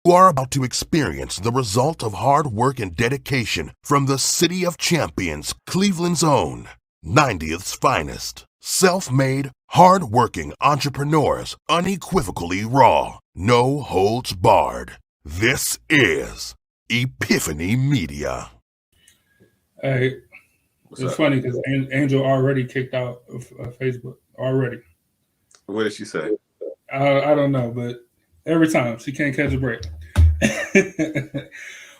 You are about to experience the result of hard work and dedication from the City of Champions, Cleveland's own, 90th's finest. Self-made, hard-working entrepreneurs, unequivocally raw, no holds barred. This is Epiphany Media. Hey, it's funny because Angel already kicked out of Facebook already. What did she say? I don't know, but every time she can't catch a break.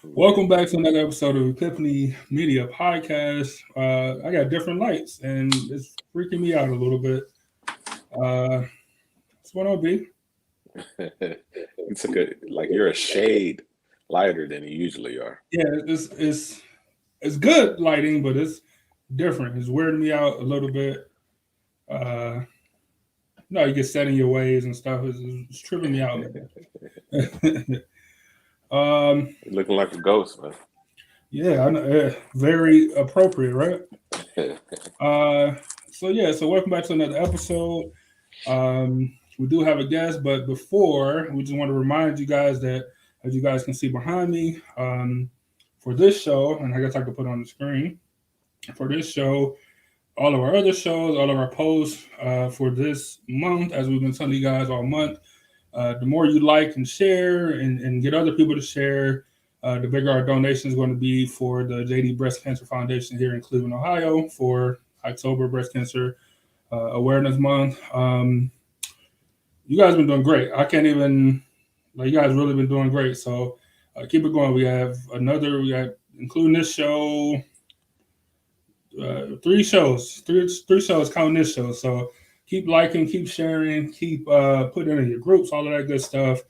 Welcome back to another episode of Epiphany Media Podcast. I got different lights and it's freaking me out a little bit. What's going on, B? It's you're a shade lighter than you usually are. Yeah, it's good lighting, but it's different. It's weirding me out a little bit. No, you get set in your ways and stuff. It's tripping me out. Looking like a ghost, man. Yeah, I know, very appropriate, right? So welcome back to another episode. We do have a guest, but before, we just want to remind you guys that, as you guys can see behind me, for this show, and I guess I could put it on the screen, for this show, all of our other shows, all of our posts for this month, as we've been telling you guys all month, the more you like and share and get other people to share, the bigger our donation is going to be for the JD Breast Cancer Foundation here in Cleveland, Ohio for October Breast Cancer Awareness Month. You guys have been doing great. I can't even, you guys really been doing great. So keep it going. We got including this show, three shows counting this show. So keep liking, keep sharing, keep putting it in your groups, all of that good stuff.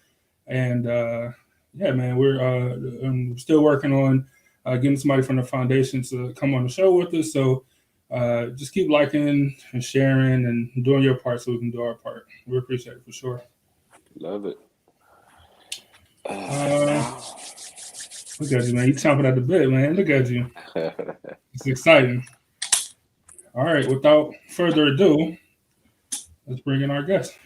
And yeah, man, we're still working on getting somebody from the foundation to come on the show with us. So just keep liking and sharing and doing your part so we can do our part. We appreciate it for sure. Love it. Look at you, man. You chomping at the bit, man. Look at you. It's exciting. All right, without further ado, let's bring in our guest.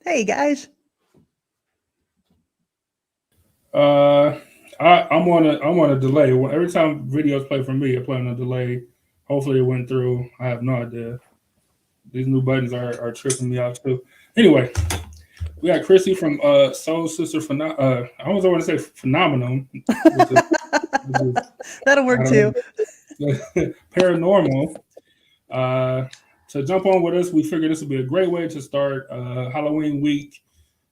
Hey guys. I'm on a delay. Every time videos play for me, I play on a delay. Hopefully it went through. I have no idea. These new buttons are tripping me out too. Anyway, we got Chrissy from Soul Sister I always want to say Phenomenal. That'll work too. Paranormal. To jump on with us, we figured this would be a great way to start Halloween week.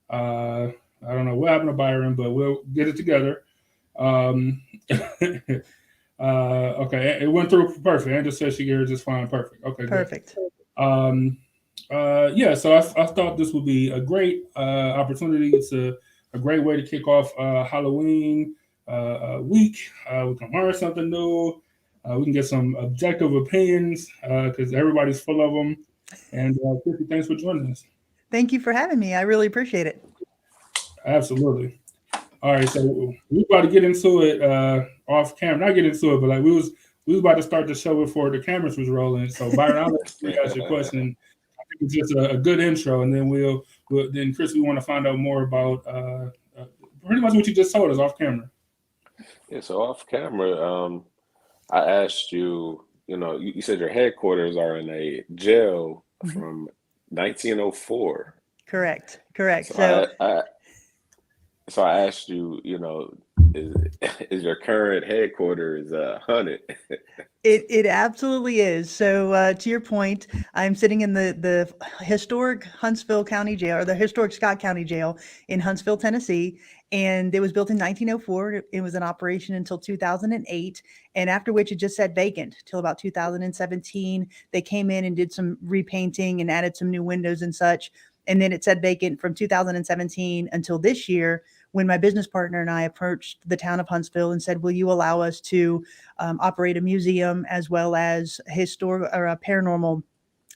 I don't know what happened to Byron, but we'll get it together. Okay, it went through perfect. Andrew said she gave it just fine. Perfect. Okay, perfect. Good. Yeah, so I thought this would be a great opportunity to a great way to kick off Halloween week. We can learn something new. We can get some objective opinions because everybody's full of them. And Chrissy, thanks for joining us. Thank you for having me. I really appreciate it. Absolutely. All right, so we about to get into it off camera. Not get into it, but like we was about to start the show before the cameras was rolling. So Byron, I'll let you ask your question. I think it's just a good intro, and then then Chris, we want to find out more about pretty much what you just told us off camera. Yeah, so off camera, I asked you, you said your headquarters are in a jail from 1904. Correct. So I asked you, is your current headquarters haunted? It absolutely is. So to your point, I'm sitting in the historic Huntsville County Jail, or the historic Scott County Jail in Huntsville, Tennessee. And it was built in 1904. It was in operation until 2008. And after which it just sat vacant till about 2017. They came in and did some repainting and added some new windows and such. And then it sat vacant from 2017 until this year, when my business partner and I approached the town of Huntsville and said, will you allow us to operate a museum as well as historic or paranormal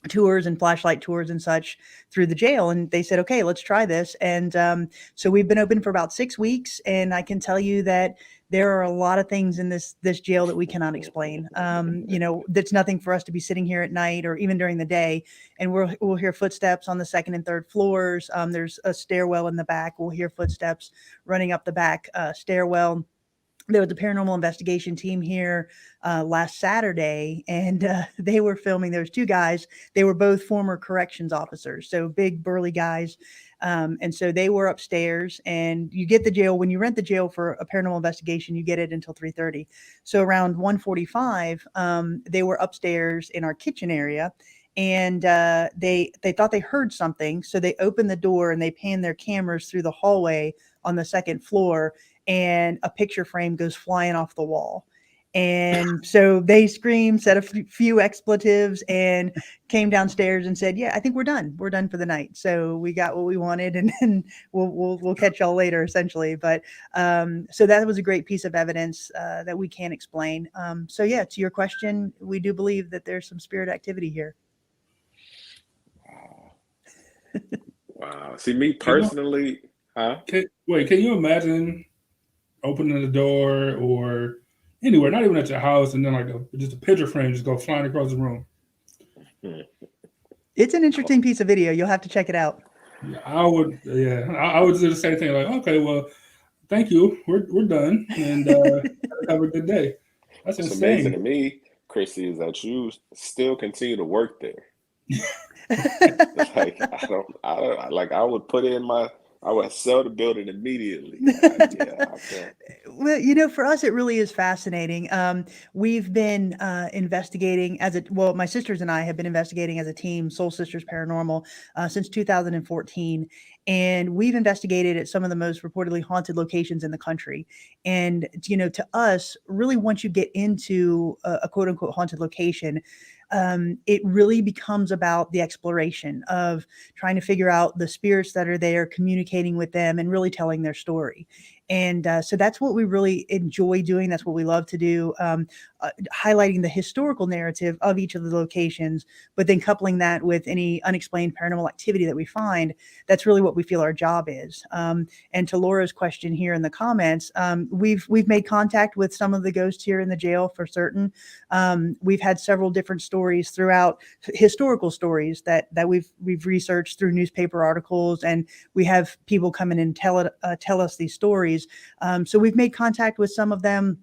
tours and flashlight tours and such through the jail? And they said, okay, let's try this. And so we've been open for about 6 weeks. And I can tell you that there are a lot of things in this jail that we cannot explain. That's nothing for us to be sitting here at night or even during the day. And we'll hear footsteps on the second and third floors. There's a stairwell in the back. We'll hear footsteps running up the back stairwell. There was a paranormal investigation team here last Saturday, and they were filming. There was 2 guys. They were both former corrections officers, so big, burly guys. And so they were upstairs, and you get the jail. When you rent the jail for a paranormal investigation, you get it until 3:30. So around 1:45, they were upstairs in our kitchen area, and they thought they heard something. So they opened the door, and they panned their cameras through the hallway on the second floor, and a picture frame goes flying off the wall. And so they screamed, said a few expletives, and came downstairs and said, yeah, I think we're done. We're done for the night. So we got what we wanted, and then we'll catch y'all later, essentially. But so that was a great piece of evidence that we can't explain. So yeah, to your question, we do believe that there's some spirit activity here. Wow. See, me personally, Can you imagine opening the door or anywhere, not even at your house, and then just a picture frame just go flying across the room? It's an interesting piece of video. You'll have to check it out. I would do the same thing. Like, okay, well, thank you. We're done, and have a good day. That's what's insane. Amazing to me, Chrissy, is that you still continue to work there. I would put in I would sell the building immediately. Well, for us, it really is fascinating. We've been investigating my sisters and I have been investigating as a team, Soul Sisters Paranormal, since 2014. And we've investigated at some of the most reportedly haunted locations in the country. And, to us, really, once you get into a quote unquote haunted location, it really becomes about the exploration of trying to figure out the spirits that are there, communicating with them, and really telling their story. And so that's what we really enjoy doing. That's what we love to do, highlighting the historical narrative of each of the locations, but then coupling that with any unexplained paranormal activity that we find. That's really what we feel our job is. And to Laura's question here in the comments, we've made contact with some of the ghosts here in the jail for certain. We've had several different stories throughout, historical stories that we've researched through newspaper articles, and we have people come in and tell us these stories. So we've made contact with some of them.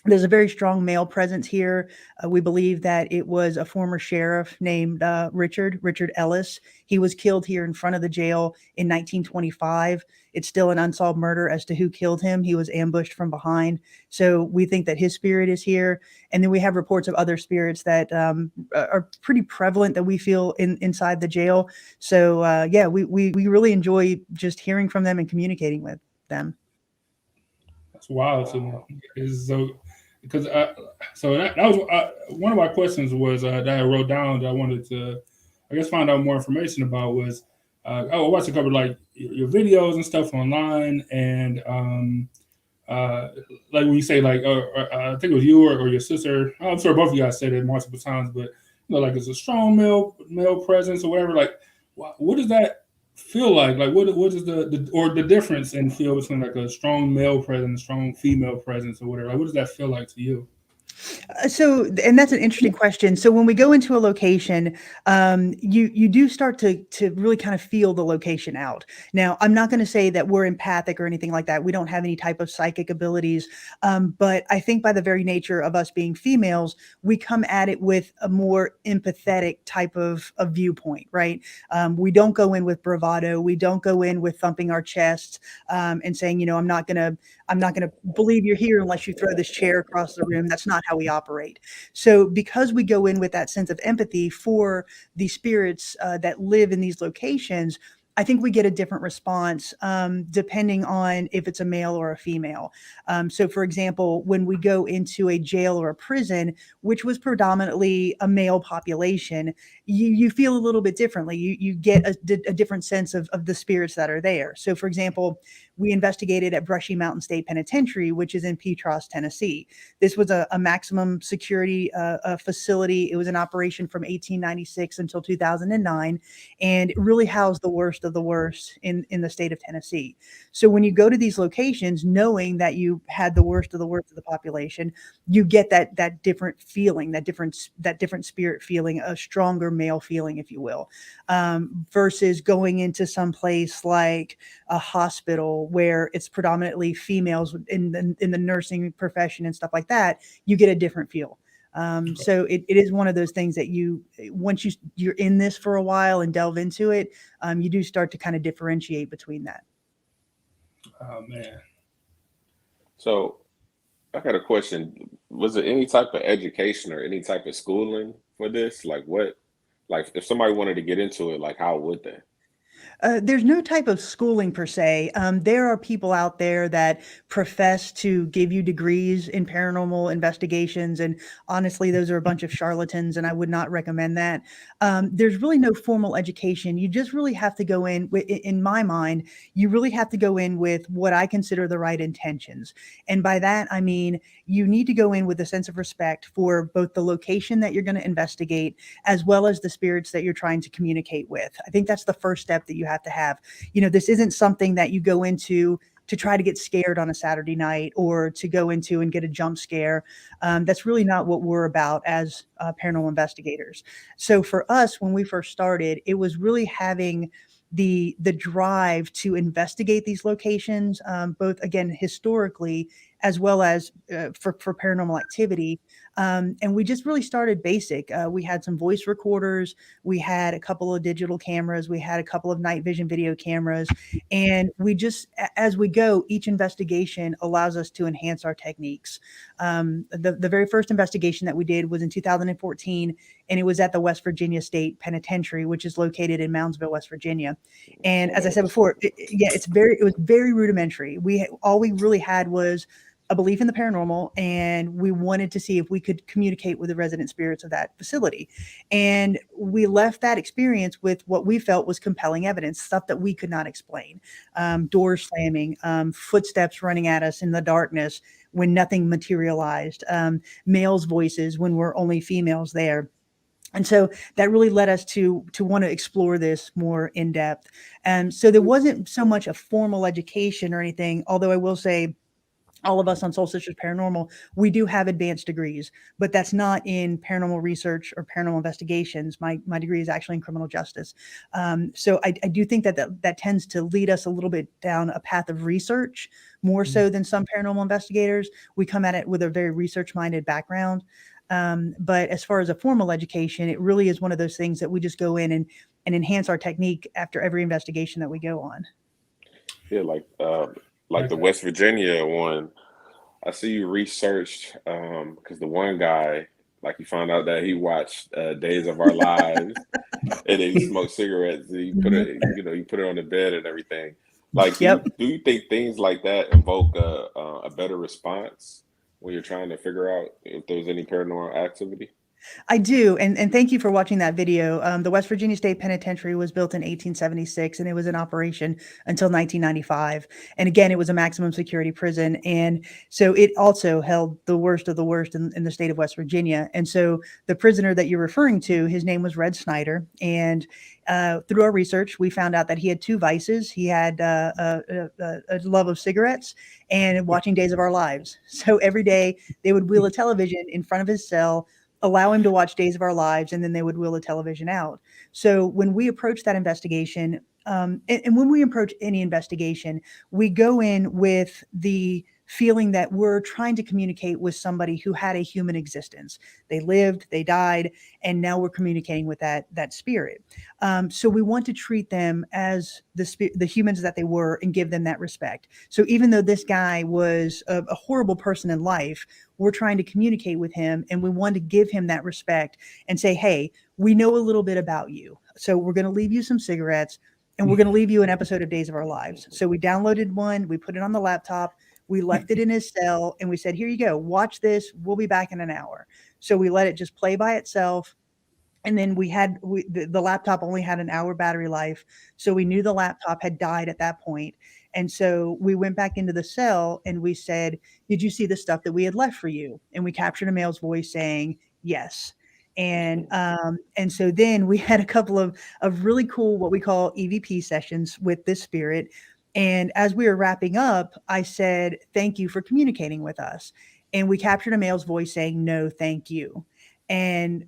There's a very strong male presence here. We believe that it was a former sheriff named Richard Ellis. He was killed here in front of the jail in 1925. It's still an unsolved murder as to who killed him. He was ambushed from behind. So we think that his spirit is here. And then we have reports of other spirits that are pretty prevalent that we feel inside the jail. So we really enjoy just hearing from them and communicating with them. That's wild to me. Because that was one of my questions was that I wrote down that I wanted to, find out more information about was I watched a couple of like your videos and stuff online, and like when you say like, I think it was you or your sister. I'm sure both of you guys said it multiple times, but like it's a strong male presence or whatever. Like, what does that feel like? Like, what is the difference in feel between like a strong male presence, strong female presence, or whatever? Like, what does that feel like to you? So, and that's an interesting question. So when we go into a location, you do start to really kind of feel the location out. Now, I'm not going to say that we're empathic or anything like that. We don't have any type of psychic abilities, but I think by the very nature of us being females, we come at it with a more empathetic type of viewpoint, right? We don't go in with bravado. We don't go in with thumping our chests and saying, I'm not going to believe you're here unless you throw this chair across the room. That's not how we operate. So, because we go in with that sense of empathy for the spirits that live in these locations, I think we get a different response depending on if it's a male or a female. So, for example, when we go into a jail or a prison, which was predominantly a male population, you feel a little bit differently. You get a different sense of the spirits that are there. So, for example, we investigated at Brushy Mountain State Penitentiary, which is in Petros, Tennessee. This was a maximum security facility. It was in operation from 1896 until 2009, and it really housed the worst of the worst in the state of Tennessee. So when you go to these locations, knowing that you had the worst of the population, you get that different feeling, that different spirit feeling, a stronger male feeling, if you will, versus going into some place like a hospital where it's predominantly females in the nursing profession and stuff like that. You get a different feel. So it is one of those things that once you're in this for a while and delve into it, you do start to kind of differentiate between that. Oh man. So I got a question. Was there any type of education or any type of schooling for this? Like if somebody wanted to get into it, like how would they? There's no type of schooling per se. There are people out there that profess to give you degrees in paranormal investigations, and honestly, those are a bunch of charlatans, and I would not recommend that. There's really no formal education. You just really have to go in my mind, you really have to go in with what I consider the right intentions. And by that, I mean, you need to go in with a sense of respect for both the location that you're going to investigate, as well as the spirits that you're trying to communicate with. I think that's the first step that you have to have. This isn't something that you go into to try to get scared on a Saturday night or to go into and get a jump scare. That's really not what we're about as paranormal investigators. So for us, when we first started, it was really having the drive to investigate these locations, both again historically as well as for paranormal activity. And we just really started basic. We had some voice recorders, we had a couple of digital cameras, we had a couple of night vision video cameras, and we just, as we go, each investigation allows us to enhance our techniques. The very first investigation that we did was in 2014, and it was at the West Virginia State Penitentiary, which is located in Moundsville, West Virginia. And as I said before, it was very rudimentary. All we really had was a belief in the paranormal, and we wanted to see if we could communicate with the resident spirits of that facility. And we left that experience with what we felt was compelling evidence, stuff that we could not explain. Doors slamming, footsteps running at us in the darkness when nothing materialized, males' voices when we're only females there. And so that really led us to want to explore this more in depth. And so there wasn't so much a formal education or anything, although I will say all of us on Soul Sisters Paranormal, we do have advanced degrees, but that's not in paranormal research or paranormal investigations. My degree is actually in criminal justice. So I do think that tends to lead us a little bit down a path of research, more so than some paranormal investigators. We come at it with a very research-minded background. But as far as a formal education, it really is one of those things that we just go in and enhance our technique after every investigation that we go on. Yeah, like the West Virginia one, I see you researched because the one guy, like you found out that he watched Days of Our Lives and he smoked cigarettes. And you put it, you put it on the bed and everything. Like, do you think things like that evoke a better response when you're trying to figure out if there's any paranormal activity? I do, and thank you for watching that video. The West Virginia State Penitentiary was built in 1876, and it was in operation until 1995. And again, it was a maximum security prison, and so it also held the worst of the worst in the state of West Virginia. And so the prisoner that you're referring to, his name was Red Snyder, and through our research, we found out that he had two vices. He had a love of cigarettes and watching Days of Our Lives. So every day they would wheel a television in front of his cell, allow him to watch Days of Our Lives, and then they would wheel the television out. So when we approach that investigation, and when we approach any investigation, we go in with the feeling that we're trying to communicate with somebody who had a human existence. They lived, they died, and now we're communicating with that spirit. So we want to treat them as the humans that they were and give them that respect. So even though this guy was a horrible person in life, we're trying to communicate with him, and we want to give him that respect and say, hey, we know a little bit about you. So we're going to leave you some cigarettes, and we're going to leave you an episode of Days of Our Lives. So we downloaded one, we put it on the laptop, we left it in his cell, and we said, here you go, watch this. We'll be back in an hour. So we let it just play by itself. And then the laptop only had an hour battery life. So we knew the laptop had died at that point. And so we went back into the cell and we said, did you see the stuff that we had left for you? And we captured a male's voice saying, yes. And so then we had a couple of really cool, what we call EVP sessions with this spirit. And as we were wrapping up, I said, thank you for communicating with us. And we captured a male's voice saying, no, thank you. And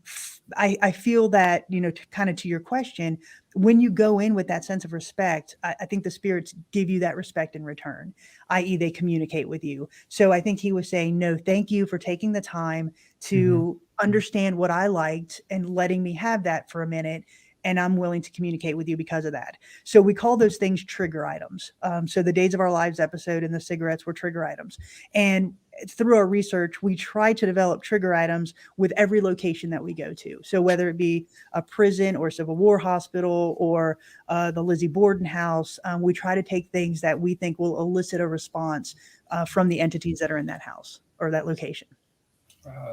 I feel that, to your question, when you go in with that sense of respect, I think the spirits give you that respect in return, i.e. they communicate with you. So I think he was saying, no, thank you for taking the time to understand what I liked and letting me have that for a minute. And I'm willing to communicate with you because of that. So we call those things trigger items. So the Days of Our Lives episode and the cigarettes were trigger items. And through our research, we try to develop trigger items with every location that we go to. So whether it be a prison or a Civil War hospital or the Lizzie Borden house, we try to take things that we think will elicit a response from the entities that are in that house or that location.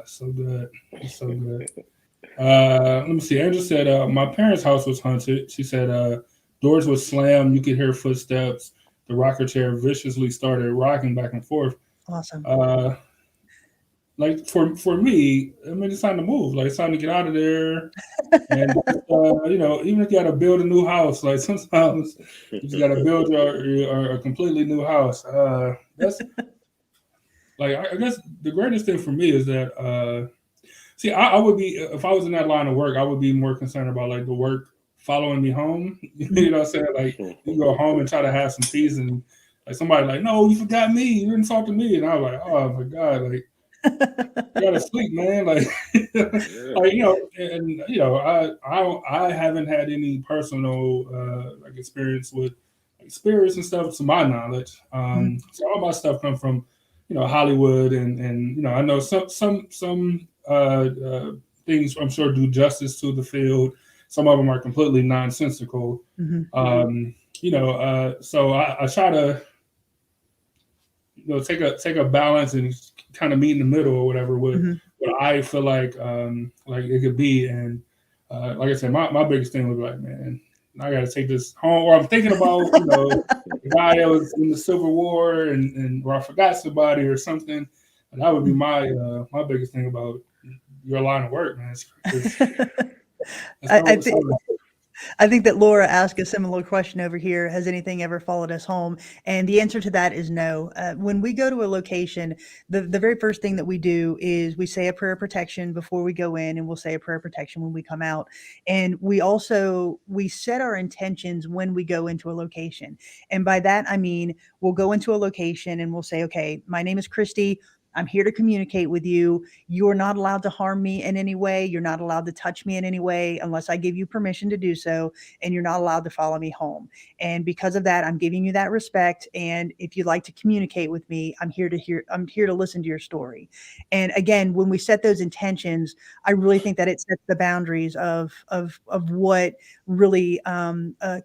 So good. So good. Let me see. Angel said, my parents' house was haunted. She said, doors would slam. You could hear footsteps. The rocker chair viciously started rocking back and forth. Awesome. Like for me, I mean, it's time to move. Like it's time to get out of there. And even if you got to build a new house, like sometimes you just got to build a completely new house. That's like I guess the greatest thing for me is that. See, I would be, if I was in that line of work, I would be more concerned about like the work following me home. You know what I'm saying? Like you go home and try to have some peace, and like somebody like, no, you forgot me, you insulted me, and I was like, oh my god, like you gotta sleep, man. Like, I haven't had any personal like experience with like spirits and stuff to my knowledge. So all my stuff comes from Hollywood, and I know some things I'm sure do justice to the field. Some of them are completely nonsensical. So I try to take a balance and kind of meet in the middle or whatever with what I feel like it could be. And like I said, my biggest thing was like, man, I got to take this home. Or I'm thinking about the guy that was in the Civil War and or I forgot somebody or something. And that would be my biggest thing about your line of work, man. I think that Laura asked a similar question over here. Has anything ever followed us home? And the answer to that is no. When we go to a location, the very first thing that we do is we say a prayer of protection before we go in, and we'll say a prayer of protection when we come out. And we set our intentions when we go into a location. And by that, I mean, we'll go into a location and we'll say, okay, my name is Christy. I'm here to communicate with you. You're not allowed to harm me in any way. You're not allowed to touch me in any way unless I give you permission to do so. And you're not allowed to follow me home. And because of that, I'm giving you that respect. And if you'd like to communicate with me, I'm here to listen to your story. And again, when we set those intentions, I really think that it sets the boundaries of what really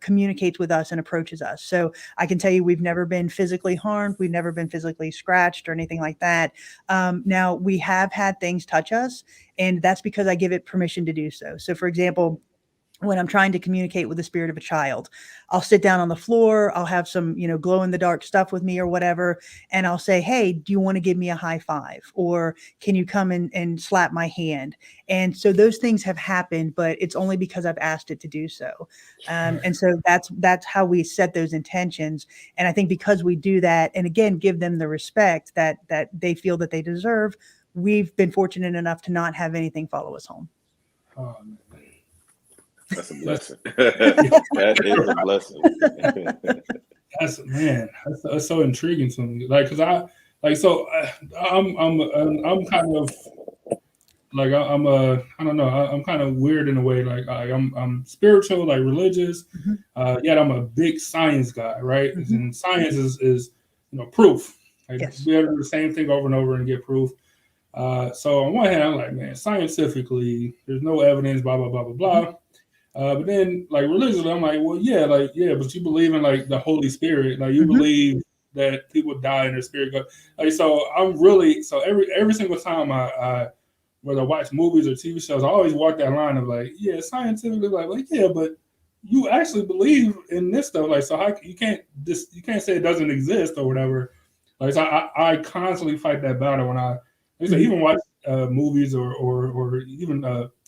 communicates with us and approaches us. So I can tell you, we've never been physically harmed. We've never been physically scratched or anything like that. Now, we have had things touch us, and that's because I give it permission to do so. So, for example, when I'm trying to communicate with the spirit of a child, I'll sit down on the floor, I'll have some, glow in the dark stuff with me or whatever. And I'll say, hey, do you want to give me a high five? Or can you come and slap my hand? And so those things have happened, but it's only because I've asked it to do so. And so that's how we set those intentions. And I think because we do that, and again, give them the respect that they feel that they deserve, we've been fortunate enough to not have anything follow us home. That's a blessing. That is a blessing. That's so intriguing to me. Like, cause I'm kind of like, I don't know. I'm kind of weird in a way. Like I'm spiritual, like religious. Yet I'm a big science guy, right? And science is proof. Like, Yes. be able to do the same thing over and over and get proof. So on one hand, I'm like, man, scientifically, there's no evidence, blah, blah, blah, blah, blah. But then, like, religiously, I'm like, well, yeah, but you believe in, like, the Holy Spirit. Like, you believe that people die and their spirit goes. Like, so I'm really, so every single time I whether I watch movies or TV shows, I always walk that line of, like, yeah, scientifically, like, yeah, but you actually believe in this stuff. Like, so how you can't say it doesn't exist or whatever. Like, so I constantly fight that battle when I even watch movies or even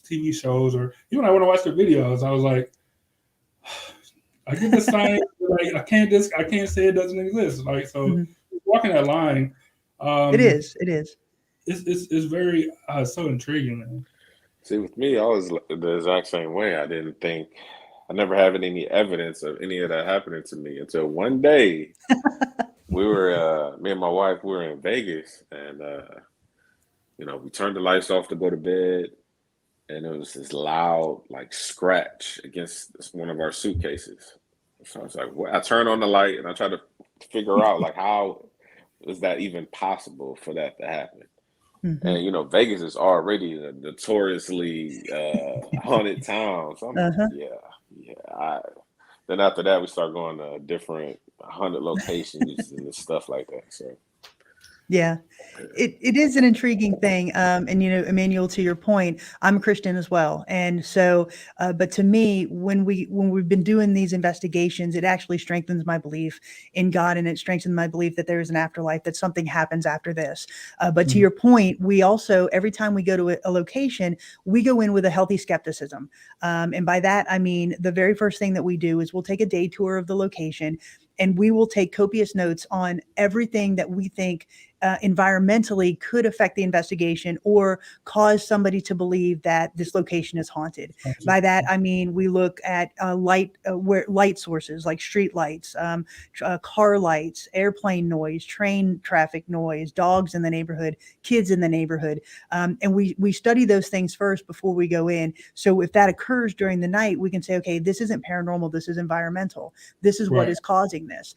TV shows, or even when I want to watch the videos, I was like, I get the science, like I can't say it doesn't exist. Like, so walking that line, It is. It's very so intriguing, man. See, with me, I was the exact same way. I never had any evidence of any of that happening to me until one day we were, me and my wife, we were in Vegas, and we turned the lights off to go to bed, and it was this loud, like, scratch against one of our suitcases. So I was like, I turned on the light and I tried to figure out, like, how is that even possible for that to happen? And, Vegas is already a notoriously haunted town. So I'm like, yeah. Then after that, we start going to different haunted locations and stuff like that. So. Yeah, it is an intriguing thing. And, Emmanuel, to your point, I'm a Christian as well. And so, but to me, when we've been doing these investigations, it actually strengthens my belief in God, and it strengthens my belief that there is an afterlife, that something happens after this. But to your point, we also, every time we go to a location, we go in with a healthy skepticism. And by that, I mean, the very first thing that we do is we'll take a day tour of the location, and we will take copious notes on everything that we think environmentally could affect the investigation or cause somebody to believe that this location is haunted. By that, I mean, we look at light sources like street lights, car lights, airplane noise, train traffic noise, dogs in the neighborhood, kids in the neighborhood. And we study those things first before we go in. So if that occurs during the night, we can say, okay, this isn't paranormal, this is environmental. This is what is causing this.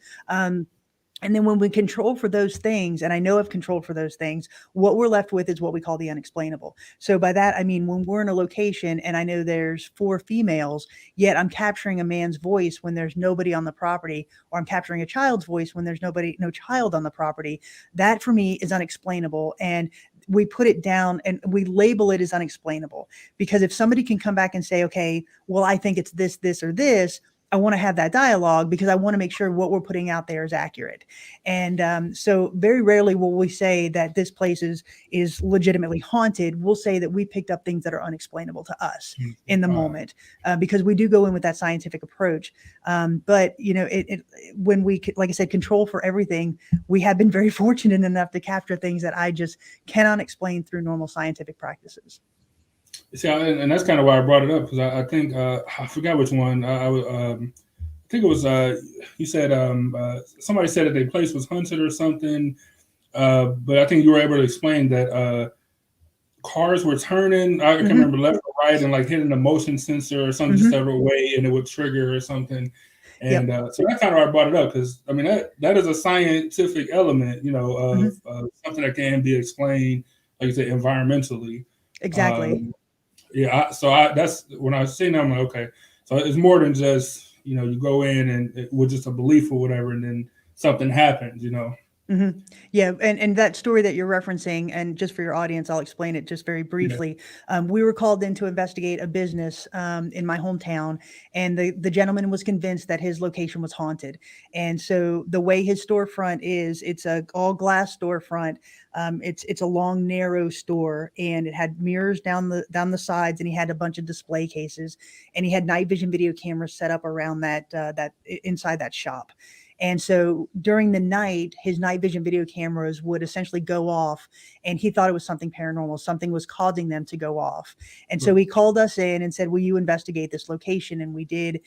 And then when we control for those things, and I know I've controlled for those things, what we're left with is what we call the unexplainable. So by that, I mean, when we're in a location and I know there's 4 females, yet I'm capturing a man's voice when there's nobody on the property, or I'm capturing a child's voice when there's no child on the property, that for me is unexplainable. And we put it down and we label it as unexplainable, because if somebody can come back and say, okay, well, I think it's this, this, or this, I want to have that dialogue because I want to make sure what we're putting out there is accurate. And so very rarely will we say that this place is legitimately haunted. We'll say that we picked up things that are unexplainable to us in the moment, because we do go in with that scientific approach. But when we, like I said, control for everything, we have been very fortunate enough to capture things that I just cannot explain through normal scientific practices. See, and that's kind of why I brought it up, because I think I forgot which one. I think it was you said somebody said that their place was haunted or something, but I think you were able to explain that cars were turning. I can't remember, left or right, and like hitting the motion sensor or something just every way, and it would trigger or something. And so that's kind of why I brought it up, because I mean that is a scientific element, of something that can be explained, like you said, environmentally. Exactly. That's when I was saying that, I'm like, okay, so it's more than just, you go in and with just a belief or whatever, and then something happens, Mhm. Yeah, and that story that you're referencing, and just for your audience, I'll explain it just very Yeah. briefly. We were called in to investigate a business in my hometown, and the gentleman was convinced that his location was haunted. And so the way his storefront is, it's a all glass storefront. It's a long, narrow store, and it had mirrors down the sides, and he had a bunch of display cases, and he had night vision video cameras set up around that inside that shop. And so during the night, his night vision video cameras would essentially go off, and he thought it was something paranormal. Something was causing them to go off. And so he called us in and said, "Will you investigate this location?" And we did.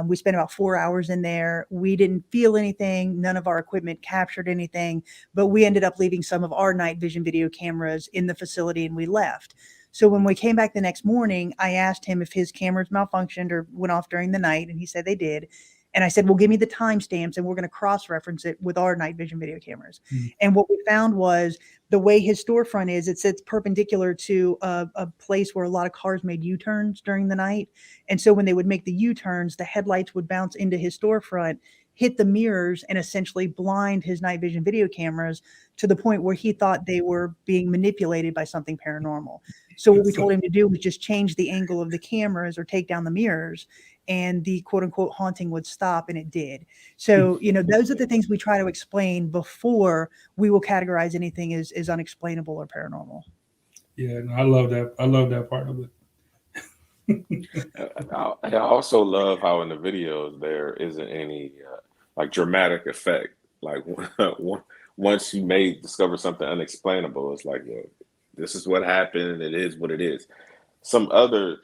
We spent about 4 hours in there. We didn't feel anything. None of our equipment captured anything, but we ended up leaving some of our night vision video cameras in the facility, and we left. So when we came back the next morning, I asked him if his cameras malfunctioned or went off during the night, and he said they did. And I said, well, give me the timestamps and we're going to cross-reference it with our night vision video cameras. And what we found was the way his storefront is, it sits perpendicular to a place where a lot of cars made U-turns during the night. And so when they would make the U-turns, the headlights would bounce into his storefront, hit the mirrors, and essentially blind his night vision video cameras to the point where he thought they were being manipulated by something paranormal. So what we told him to do was just change the angle of the cameras or take down the mirrors, and the quote unquote haunting would stop, and it did. So, those are the things we try to explain before we will categorize anything as unexplainable or paranormal. Yeah, no, I love that. I love that part of it. I also love how in the videos there isn't any like dramatic effect. Like once you may discover something unexplainable, it's like, this is what happened. It is what it is. Some other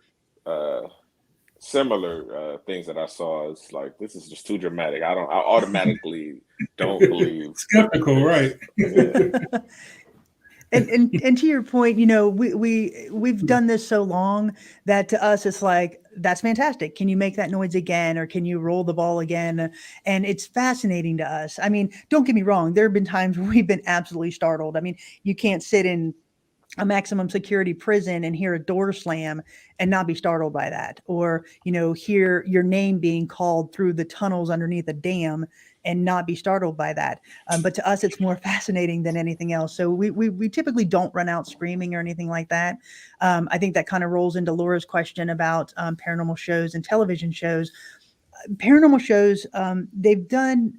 similar things that I saw is like, this is just too dramatic. I automatically don't believe. Skeptical, right? Yeah. And to your point, we've done this so long that to us it's like, that's fantastic. Can you make that noise again, or can you roll the ball again? And it's fascinating to us. I mean, don't get me wrong. There have been times where we've been absolutely startled. I mean, you can't sit in a maximum security prison and hear a door slam and not be startled by that, or hear your name being called through the tunnels underneath a dam and not be startled by that. But to us, it's more fascinating than anything else. So we typically don't run out screaming or anything like that. I think that kind of rolls into Laura's question about paranormal shows and television shows. Paranormal shows, they've done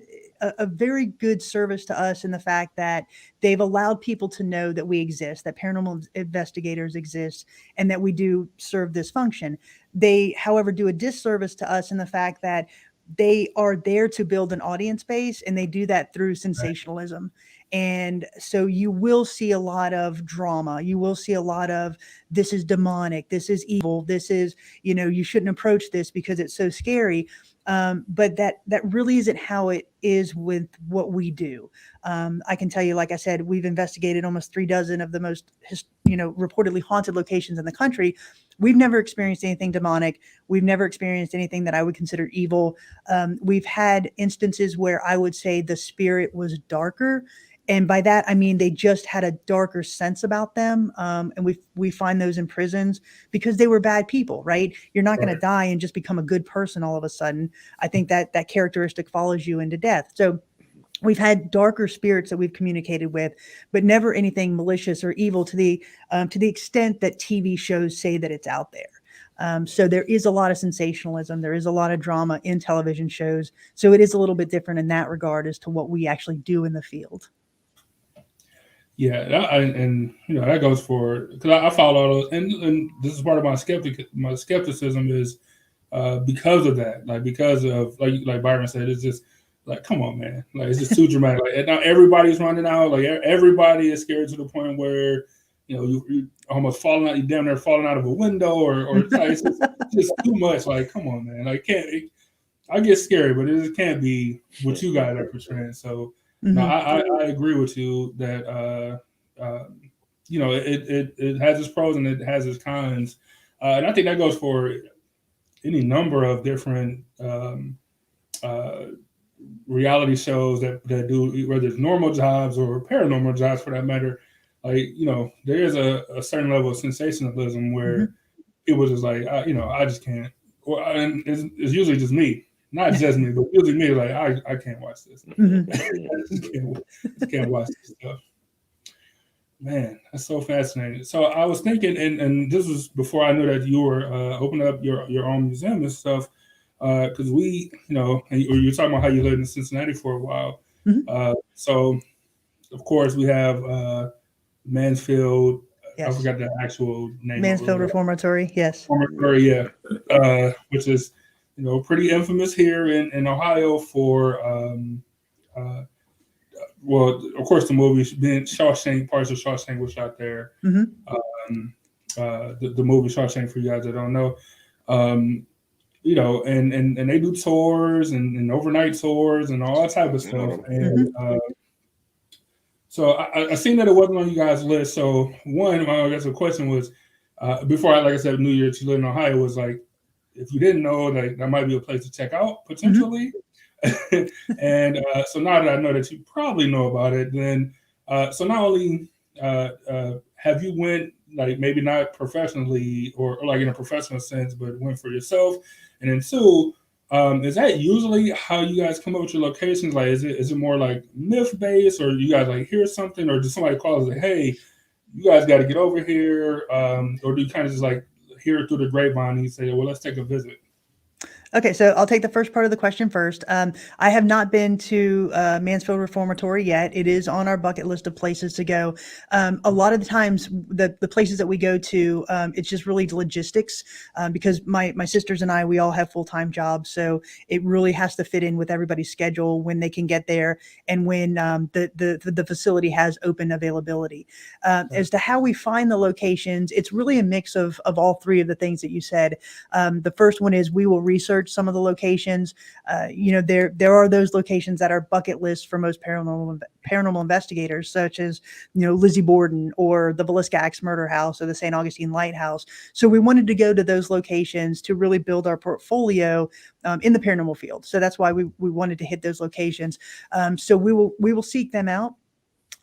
a very good service to us in the fact that they've allowed people to know that we exist, that paranormal investigators exist, and that we do serve this function. They, however, do a disservice to us in the fact that they are there to build an audience base, and they do that through sensationalism. And so you will see a lot of drama. You will see a lot of, this is demonic, this is evil, this is, you shouldn't approach this because it's so scary. But that really isn't how it is with what we do. I can tell you, like I said, we've investigated almost 36 of the most, reportedly haunted locations in the country. We've never experienced anything demonic. We've never experienced anything that I would consider evil. We've had instances where I would say the spirit was darker. And by that, I mean, they just had a darker sense about them. And we find those in prisons because they were bad people, right? You're not going to die and just become a good person all of a sudden. I think that characteristic follows you into death. So we've had darker spirits that we've communicated with, but never anything malicious or evil to the extent that TV shows say that it's out there. So there is a lot of sensationalism. There is a lot of drama in television shows. So it is a little bit different in that regard as to what we actually do in the field. Yeah, that goes for, because I follow, and this is part of my skepticism is because of that, like because of like Byron said, it's just like, come on, man, like it's just too dramatic. Like now everybody's running out, like everybody is scared to the point where you almost falling out, you damn near falling out of a window, or like, it's just too much. Like, come on, man, like I get scary, but it can't be what you guys are portraying. So. Mm-hmm. No, I agree with you that it has its pros and it has its cons, and I think that goes for any number of different reality shows that do, whether it's normal jobs or paranormal jobs for that matter. Like there is a certain level of sensationalism where it was just like I just can't, and it's usually just me. not just me, but usually me, like I can't watch this. Mhm. I just can't watch this stuff. Man, that's so fascinating. So I was thinking, and this was before I knew that you were opening up your own museum and stuff, because we, and you're talking about how you lived in Cincinnati for a while. Mhm. So of course we have Mansfield. I Yes. forgot the actual name Mansfield of it. Reformatory. Yes. Reformatory, yeah, which is pretty infamous here in Ohio for well, of course, the movie being Shawshank, parts of Shawshank was shot there. Hmm. The movie Shawshank, for you guys that don't know, and they do tours and overnight tours and all that type of stuff. And so I seen that it wasn't on you guys' list. So one, I guess the question was, before like I said, New Year, you live in Ohio, was like, if you didn't know, that might be a place to check out potentially. And so now that I know that you probably know about it, then so not only have you went, like, maybe not professionally or like in a professional sense, but went for yourself, and then two, is that usually how you guys come up with your locations? Like, is it more like myth based, or you guys like hear something, or does somebody call and say, hey, you guys got to get over here, or do you kind of just like hear it through the grapevine and you say, well, let's take a visit? Okay, so I'll take the first part of the question first. I have not been to Mansfield Reformatory yet. It is on our bucket list of places to go. A lot of the times, the places that we go to, it's just really logistics, because my sisters and I, we all have full-time jobs, so it really has to fit in with everybody's schedule when they can get there and when the facility has open availability. As to how we find the locations, it's really a mix of all three of the things that you said. The first one is we will research some of the locations. There are those locations that are bucket lists for most paranormal investigators, such as Lizzie Borden or the Villisca Axe Murder House or the St. Augustine Lighthouse. So we wanted to go to those locations to really build our portfolio in the paranormal field. So that's why we wanted to hit those locations. So we will seek them out.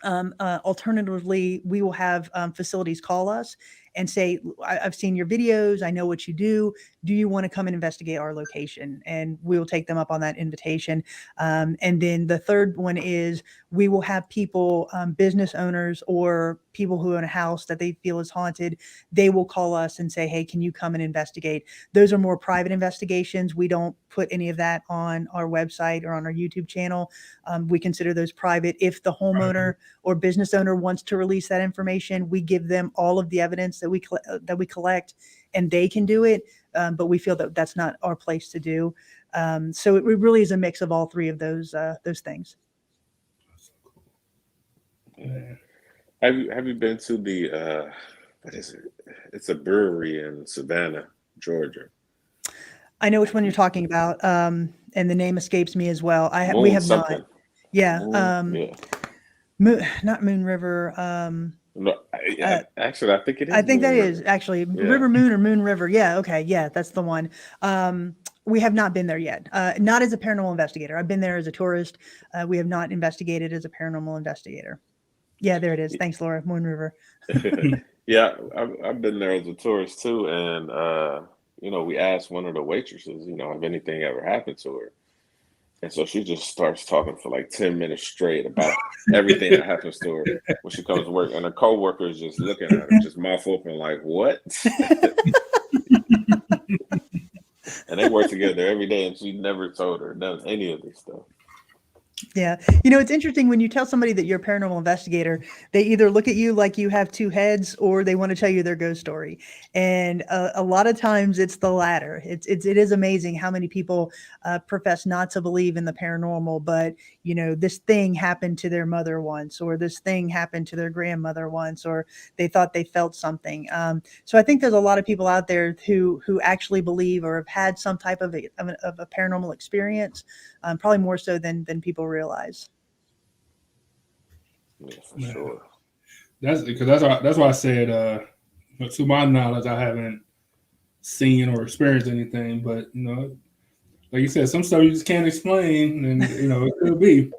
Alternatively, we will have facilities call us and say, I've seen your videos. I know what you do. Do you want to come and investigate our location? And we will take them up on that invitation. And then the third one is we will have people, business owners or people who own a house that they feel is haunted. They will call us and say, hey, can you come and investigate? Those are more private investigations. We don't put any of that on our website or on our YouTube channel. We consider those private. If the homeowner or business owner wants to release that information, we give them all of the evidence that we collect, and they can do it. But we feel that that's not our place to do. So it really is a mix of all three of those things. Yeah. Have you been to the what is it? It's a brewery in Savannah, Georgia. I know which one you're talking about, and the name escapes me as well. Moon We have something. not. Yeah. Yeah. Not Moon River. No, actually, I think it is. I think Moon that River. is actually Yeah. River Moon or Moon River. Yeah. Okay. Yeah, that's the one. We have not been there yet. Not as a paranormal investigator. I've been there as a tourist. We have not investigated as a paranormal investigator. Yeah, there it is. Thanks, Laura. Moon River. Yeah, I've been there as a tourist too, and we asked one of the waitresses, if anything ever happened to her, and so she just starts talking for like 10 minutes straight about everything that happens to her when she comes to work, and her coworker is just looking at her, just mouth open, like, what? And they work together every day, and she never told her done any of this stuff. Yeah. It's interesting when you tell somebody that you're a paranormal investigator, they either look at you like you have two heads or they want to tell you their ghost story. And a lot of times it's the latter. It is amazing how many people profess not to believe in the paranormal, but this thing happened to their mother once, or this thing happened to their grandmother once, or they thought they felt something. So I think there's a lot of people out there who actually believe or have had some type of a paranormal experience, probably more so than people realize. Yeah, for sure. That's why I said, to my knowledge, I haven't seen or experienced anything. But like you said, some stuff you just can't explain, and it could be.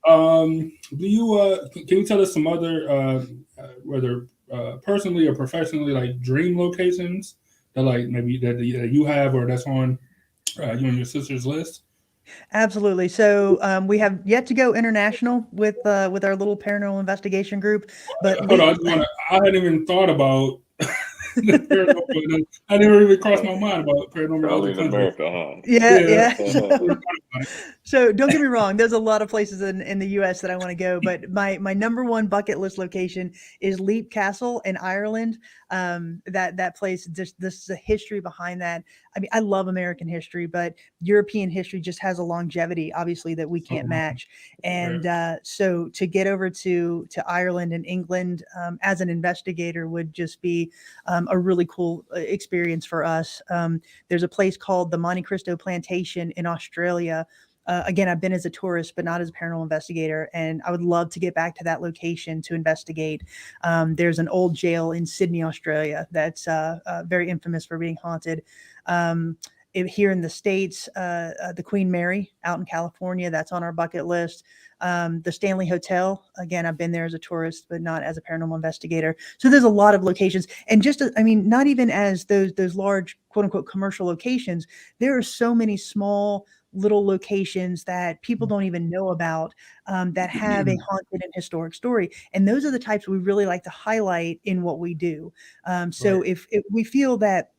Do you can you tell us some other whether personally or professionally, like dream locations that like maybe that you have or that's on you and your sister's list? Absolutely. So we have yet to go international with our little paranormal investigation group, but Hold on, I hadn't even thought about the paranormal. I never even crossed my mind about paranormal Only other in countries. America, huh? yeah, Yeah, yeah. I never thought about it. So don't get me wrong. There's a lot of places in the U.S. that I want to go, but my number one bucket list location is Leap Castle in Ireland. That place, just this is the history behind that. I mean, I love American history, but European history just has a longevity, obviously, that we So can't match. right. And so to get over to Ireland and England as an investigator would just be a really cool experience for us. There's a place called the Monte Cristo Plantation in Australia. Again, I've been as a tourist, but not as a paranormal investigator, and I would love to get back to that location to investigate. There's an old jail in Sydney, Australia, that's very infamous for being haunted. Here in the States, the Queen Mary out in California, that's on our bucket list. The Stanley Hotel, again, I've been there as a tourist, but not as a paranormal investigator. So there's a lot of locations, and I mean, not even as those large quote unquote commercial locations. There are so many small little locations that people don't even know about that have a haunted and historic story, and those are the types we really like to highlight in what we do. So Right. if we feel that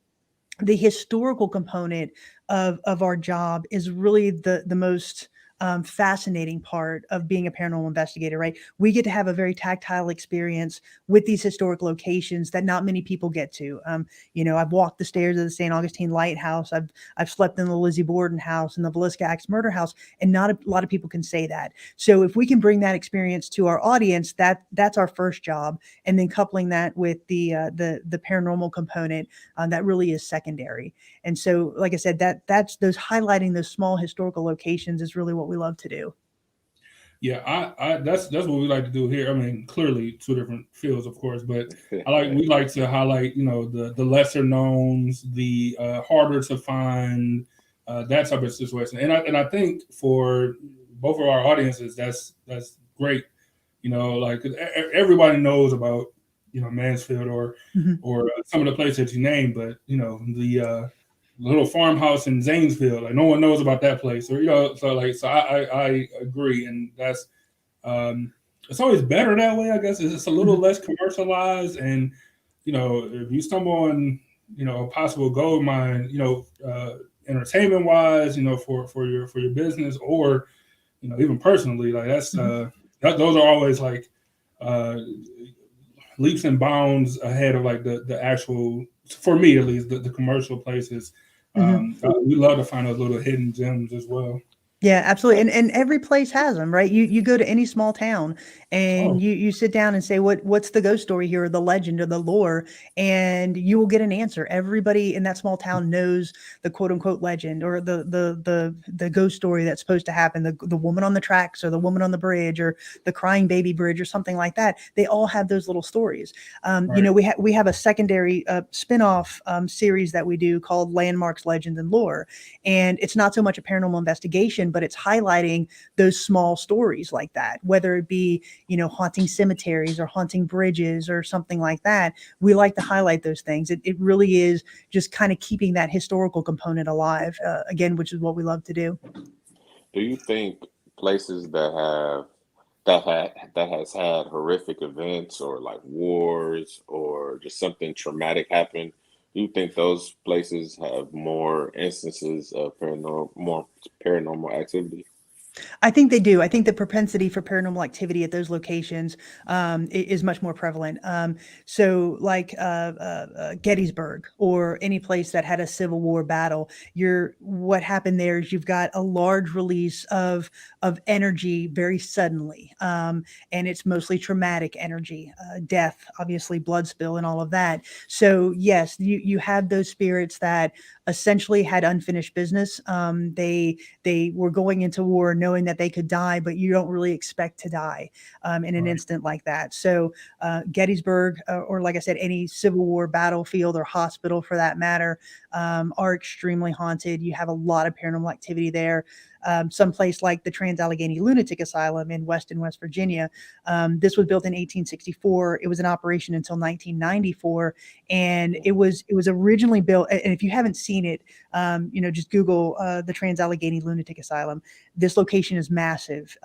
the historical component of our job is really the most fascinating part of being a paranormal investigator, right? We get to have a very tactile experience with these historic locations that not many people get to. I've walked the stairs of the St. Augustine Lighthouse. I've slept in the Lizzie Borden house and the Villisca Axe murder house, and not a lot of people can say that. So if we can bring that experience to our audience, that's our first job, and then coupling that with the paranormal component, that really is secondary. And so, like I said, that's those highlighting those small historical locations is really what we love to do. Yeah, I that's what we like to do here. I mean, clearly two different fields, of course, but we Right. like to highlight, the lesser knowns, the harder to find, that type of situation. And I think for both of our audiences, that's great. Like everybody knows about Mansfield or Mhm. some of the places that you named, but the little farmhouse in Zanesville, like no one knows about that place, or so I agree, and that's it's always better that way. I guess it's just a little Mhm. less commercialized, and if you stumble on a possible gold mine, entertainment wise, for your business, or even personally, like Mhm. those are always like uh leaps and bounds ahead of like the actual, for me at least, the commercial places. Mhm. We love to find those little hidden gems as well. Yeah, absolutely. And every place has them, right? You go to any small town Oh, and you sit down and say, what's the ghost story here, or the legend or the lore, and you will get an answer. Everybody in that small town knows the quote unquote legend, or the ghost story that's supposed to happen, the woman on the tracks, or the woman on the bridge, or the crying baby bridge, or something like that. They all have those little stories. right. We have a secondary spin-off series that we do called Landmarks, Legends, and Lore. And it's not so much a paranormal investigation, but it's highlighting those small stories like that, whether it be, haunting cemeteries or haunting bridges or something like that. We like to highlight those things. It really is just kind of keeping that historical component alive, again, which is what we love to do. Do you think places that has had horrific events or like wars or just something traumatic happen, do you think those places have more instances of more paranormal activity? I think they do. I think the propensity for paranormal activity at those locations is much more prevalent. So, like Gettysburg, or any place that had a Civil War battle, what happened there is you've got a large release of energy very suddenly, and it's mostly traumatic energy, death, obviously, blood spill, and all of that. So, yes, you have those spirits that essentially had unfinished business. They were going into war knowing that they could die, but you don't really expect to die in an Right. instant like that. So Gettysburg, or like I said, any Civil War battlefield or hospital for that matter, are extremely haunted. You have a lot of paranormal activity there. someplace like the Trans-Allegheny Lunatic Asylum in Weston, West Virginia. This was built in 1864. It was in operation until 1994, and it was originally built. And if you haven't seen it, just Google the Trans-Allegheny Lunatic Asylum. This location is massive,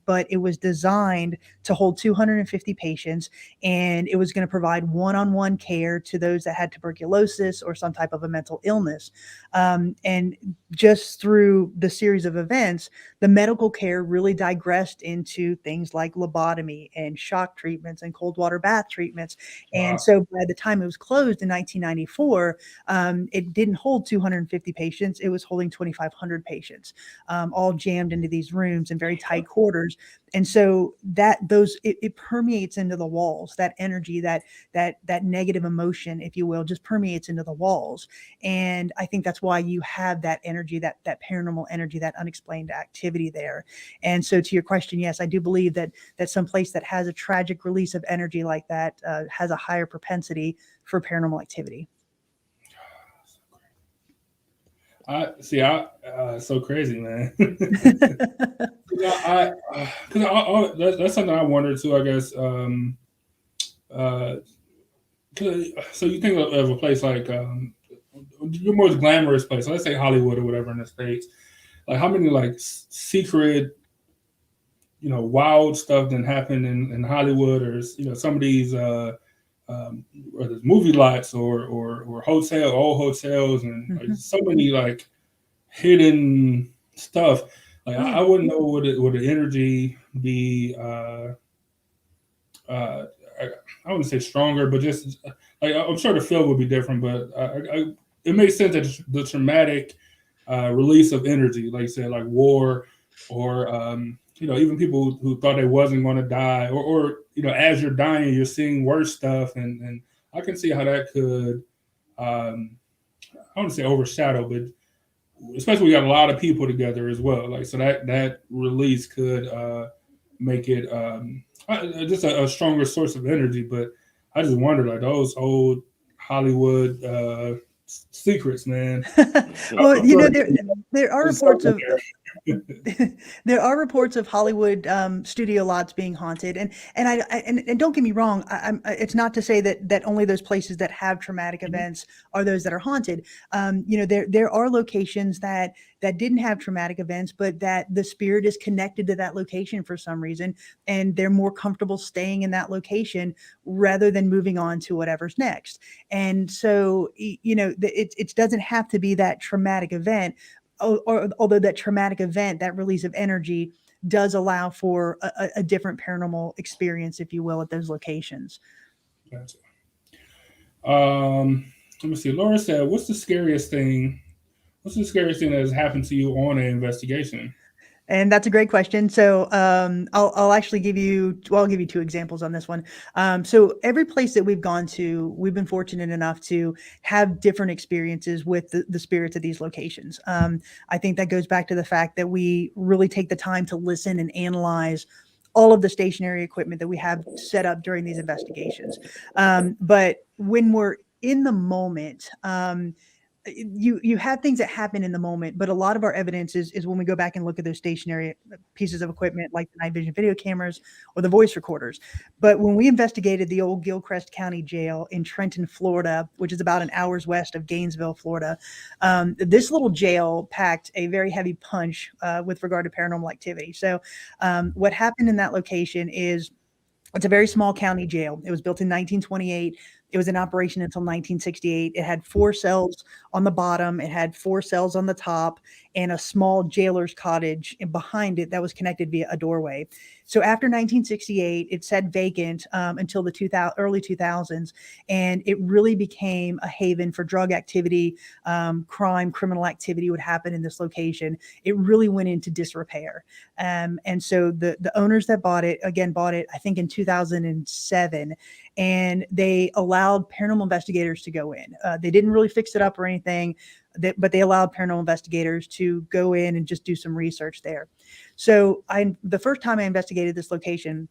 but it was designed to hold 250 patients, and it was going to provide one-on-one care to those that had tuberculosis or some type of a mental illness. And just through the series of events, the medical care really digressed into things like lobotomy and shock treatments and cold water bath treatments. And Wow. so by the time it was closed in 1994, it didn't hold 250 patients. It was holding 2,500 patients, all jammed into these rooms in very tight quarters. And so it permeates into the walls. That energy, that negative emotion, if you will, just permeates into the walls. And I think that's why you have that energy, that paranormal energy, that unexplained activity there. And so to your question, yes, I do believe that some place that has a tragic release of energy like that has a higher propensity for paranormal activity. So crazy, man. That's something I wondered too, I guess. So you think of a place like your most glamorous place, let's say Hollywood or whatever in the States. Like how many like secret, wild stuff that happened in Hollywood, or some of these whether it's movie lots or old hotels, and like, so many like hidden stuff. Like I wouldn't know would the energy be I wouldn't say stronger, but just like I'm sure the feel would be different. But it makes sense that the traumatic release of energy, like you said, like war, or even people who thought they wasn't going to die, or as you're dying, you're seeing worse stuff, and I can see how that could I wouldn't say overshadow, but especially we got a lot of people together as well. Like so that release could make it just a stronger source of energy. But I just wonder, like those old Hollywood secrets, man. Well, there are reports of there are reports of Hollywood studio lots being haunted, and don't get me wrong, it's not to say that only those places that have traumatic events are those that are haunted. There are locations that didn't have traumatic events, but that the spirit is connected to that location for some reason, and they're more comfortable staying in that location rather than moving on to whatever's next. And so, it doesn't have to be that traumatic event, or although that traumatic event, that release of energy, does allow for a different paranormal experience, if you will, at those locations. Gotcha. Let me see. Laura said, "What's the scariest thing that has happened to you on an investigation?" And that's a great question. So I'll actually give you, I'll give you two examples on this one. So every place that we've gone to, we've been fortunate enough to have different experiences with the spirits of these locations. I think that goes back to the fact that we really take the time to listen and analyze all of the stationary equipment that we have set up during these investigations. But when we're in the moment, you have things that happen in the moment, but a lot of our evidence is when we go back and look at those stationary pieces of equipment like the night vision video cameras or the voice recorders. But when we investigated the old Gilchrist County Jail in Trenton, Florida, which is about an hour's west of Gainesville, Florida, this little jail packed a very heavy punch with regard to paranormal activity. So what happened in that location is, it's a very small county jail. It was built in 1928. It was in operation until 1968. It had 4 cells on the bottom. It had 4 cells on the top, and a small jailer's cottage behind it that was connected via a doorway. So after 1968, it sat vacant until the early 2000s, and it really became a haven for drug activity, criminal activity would happen in this location. It really went into disrepair. And so the owners that bought it, I think in 2007, and they allowed paranormal investigators to go in. They didn't really fix it up or anything, but they allowed paranormal investigators to go in and just do some research there. So the first time I investigated this location,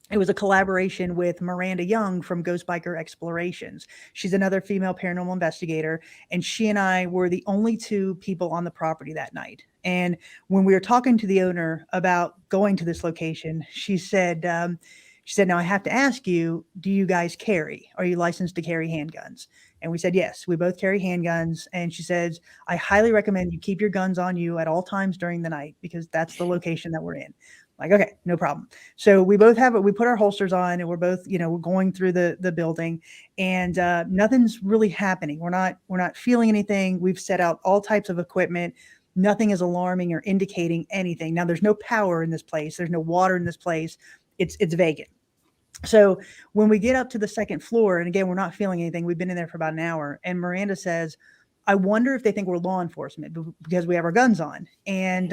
it was a collaboration with Miranda Young from Ghost Biker Explorations. She's another female paranormal investigator, and she and I were the only 2 people on the property that night. And when we were talking to the owner about going to this location, she said, now I have to ask you, do you guys carry? Are you licensed to carry handguns? And we said, yes, we both carry handguns. And she says, I highly recommend you keep your guns on you at all times during the night because that's the location that we're in. Like, okay, no problem. So we both have it. We put our holsters on and we're both, we're going through the building and nothing's really happening. We're not feeling anything. We've set out all types of equipment. Nothing is alarming or indicating anything. Now there's no power in this place. There's no water in this place. It's vacant. So when we get up to the second floor, and again, we're not feeling anything. We've been in there for about an hour. And Miranda says, I wonder if they think we're law enforcement because we have our guns on. And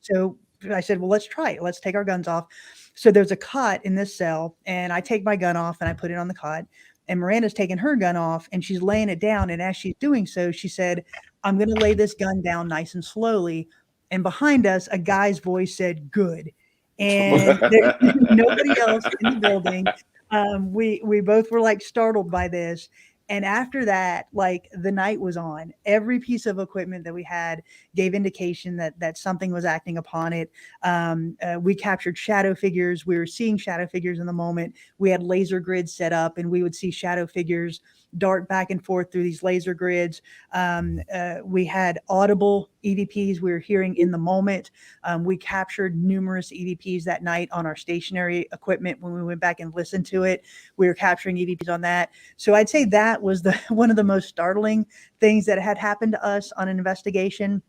so I said, well, let's try it. Let's take our guns off. So there's a cot in this cell and I take my gun off and I put it on the cot and Miranda's taking her gun off and she's laying it down. And as she's doing so, she said, I'm going to lay this gun down nice and slowly. And behind us, a guy's voice said, good. And there's nobody else in the building. We both were like startled by this. And after that, like the night was on. Every piece of equipment that we had gave indication that something was acting upon it. We captured shadow figures. We were seeing shadow figures in the moment. We had laser grids set up and we would see shadow figures dart back and forth through these laser grids. We had audible EVPs we were hearing in the moment. We captured numerous EVPs that night on our stationary equipment. When we went back and listened to it, we were capturing EVPs on that. So I'd say that was one of the most startling things that had happened to us on an investigation.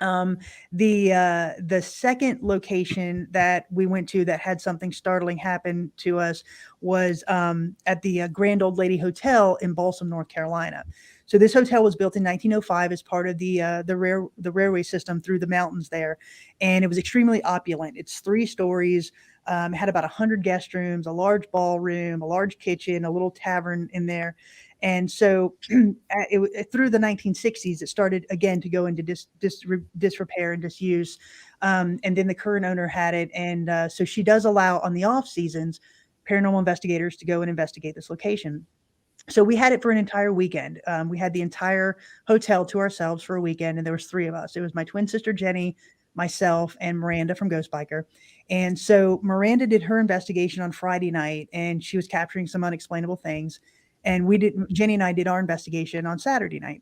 The second location that we went to that had something startling happen to us was at the Grand Old Lady Hotel in Balsam, North Carolina. So this hotel was built in 1905 as part of the railway system through the mountains there, and it was extremely opulent. It's 3 stories. Had about 100 guest rooms, a large ballroom, a large kitchen, a little tavern in there. And so through the 1960s, it started again to go into disrepair and disuse. And then the current owner had it. And so she does allow on the off seasons, paranormal investigators to go and investigate this location. So we had it for an entire weekend. We had the entire hotel to ourselves for a weekend. And there was 3 of us. It was my twin sister, Jenny, myself, and Miranda from Ghost Biker. And so Miranda did her investigation on Friday night and she was capturing some unexplainable things. And Jenny and I did our investigation on Saturday night.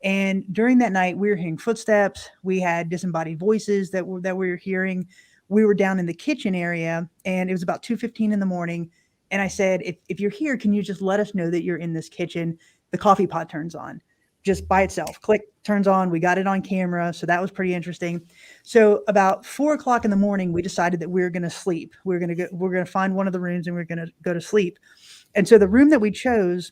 And during that night, we were hearing footsteps. We had disembodied voices that we were hearing. We were down in the kitchen area and it was about 2:15 in the morning. And I said, if you're here, can you just let us know that you're in this kitchen? The coffee pot turns on just by itself. Click, turns on. We got it on camera. So that was pretty interesting. So about 4:00 in the morning, we decided that we were going to sleep. We're going to find one of the rooms and we're going to go to sleep. And so the room that we chose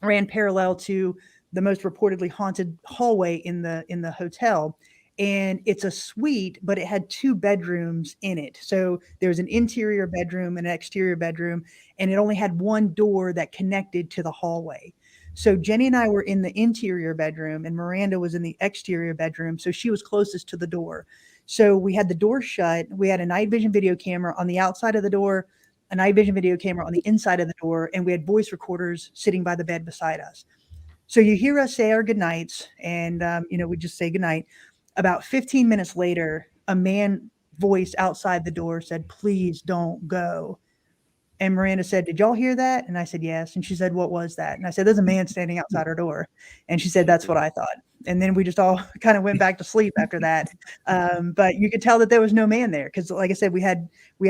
ran parallel to the most reportedly haunted hallway in the hotel. And it's a suite, but it had 2 bedrooms in it. So there was an interior bedroom and an exterior bedroom, and it only had 1 door that connected to the hallway. So Jenny and I were in the interior bedroom and Miranda was in the exterior bedroom. So she was closest to the door. So we had the door shut. We had a night vision video camera on the outside of the door, a night vision video camera on the inside of the door, and we had voice recorders sitting by the bed beside us. So you hear us say our goodnights and, we just say goodnight. About 15 minutes later, a man voice outside the door said, please don't go. And Miranda said, did y'all hear that? And I said, yes. And she said, what was that? And I said, there's a man standing outside our door. And she said, that's what I thought. And then we just all kind of went back to sleep after that. But you could tell that there was no man there. Cause like I said, we had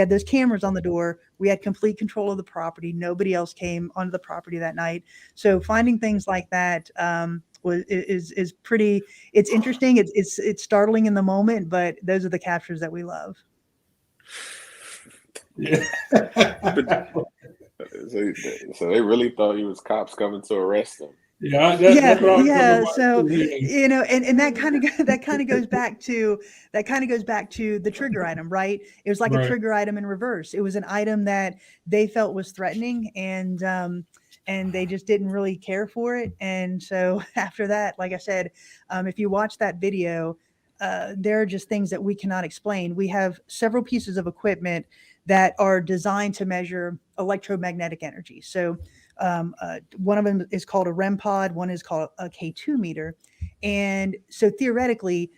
those cameras on the door. We had complete control of the property. Nobody else came onto the property that night. So finding things like that, is pretty, it's interesting. It's startling in the moment, but those are the captures that we love. Yeah. So they really thought he was cops coming to arrest him. Yeah. So and that kind of goes back to the trigger item, right? It was like a trigger item in reverse. It was an item that they felt was threatening, and they just didn't really care for it. And so after that, like I said, if you watch that video, there are just things that we cannot explain. We have several pieces of equipment that are designed to measure electromagnetic energy. So one of them is called a REM pod, one is called a K2 meter. And so theoretically,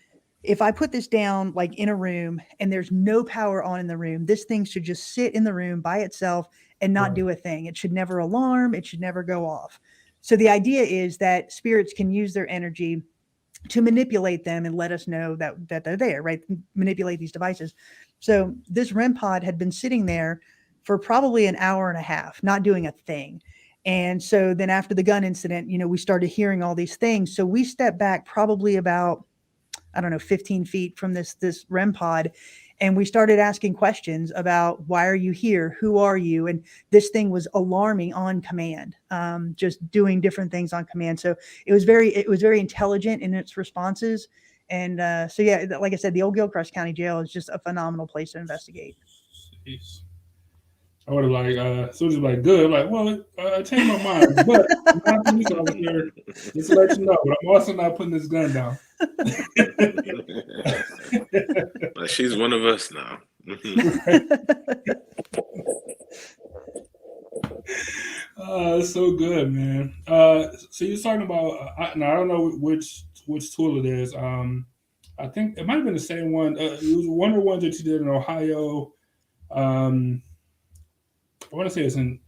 if I put this down like in a room and there's no power on in the room, this thing should just sit in the room by itself and not do a thing. It should never alarm. It should never go off. So the idea is that spirits can use their energy to manipulate them and let us know that they're there, right? Manipulate these devices. So this REM pod had been sitting there for probably an hour and a half, not doing a thing. And so then after the gun incident, we started hearing all these things. So we stepped back probably about, I don't know, 15 feet from this REM pod. And we started asking questions about, why are you here? Who are you? And this thing was alarming on command, just doing different things on command. So it was very intelligent in its responses. And so, yeah, like I said, the old Gilchrist County Jail is just a phenomenal place to investigate. Jeez. I would have so just good. Like, well, I changed my mind, but I'm not a police officer. Just to let you know, but I'm also not putting this gun down. But she's one of us now. It's so good, man. So you're talking about. Now I don't know which tool it is. I think it might have been the same one. It was one of the ones that you did in Ohio. I want to say it's in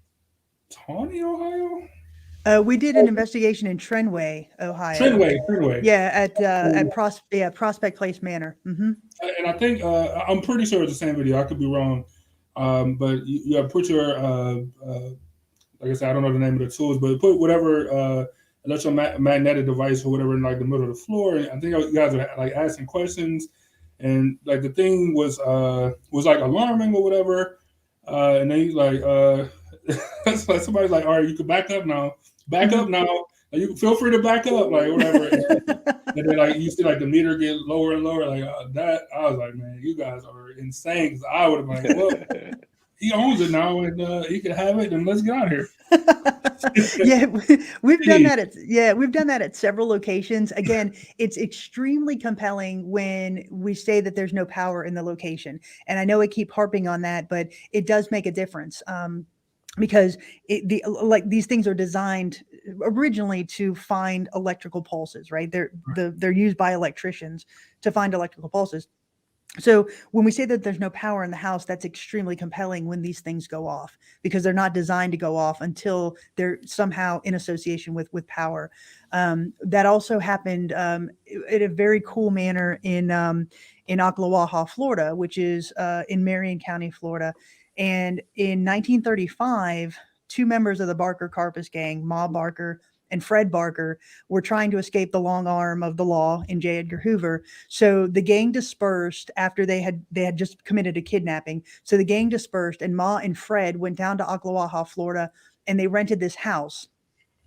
Tawny, Ohio. We did an investigation in Trenway, Ohio. Trenway. Yeah, at Prospect Place Manor. Mm-hmm. And I think I'm pretty sure it's the same video. I could be wrong, but you have put your like I said, I don't know the name of the tools, but put whatever electromagnetic device or whatever in like the middle of the floor. And I think you guys were like asking questions, and like the thing was like alarming or whatever. And then he's like, somebody's like, all right, you can back up now. You can feel free to back up, like whatever. And then like you see like the meter get lower and lower, like that. I was like, man, you guys are insane. 'Cause I would have been like, well, he owns it now, and he can have it, and let's get out of here. Yeah, we've done that at several locations. Again, it's extremely compelling when we say that there's no power in the location. And I know I keep harping on that, but it does make a difference. Because these things are designed originally to find electrical pulses, right? They're used by electricians to find electrical pulses. So when we say that there's no power in the house, that's extremely compelling when these things go off, because they're not designed to go off until they're somehow in association with power. That also happened in a very cool manner in Ocklawaha, Florida, which is in Marion County, Florida. And in 1935, two members of the Barker Karpus gang, Ma Barker and Fred Barker, were trying to escape the long arm of the law in J. Edgar Hoover. So the gang dispersed after they had just committed a kidnapping. So the gang dispersed, and Ma and Fred went down to Ocklawaha, Florida, and they rented this house.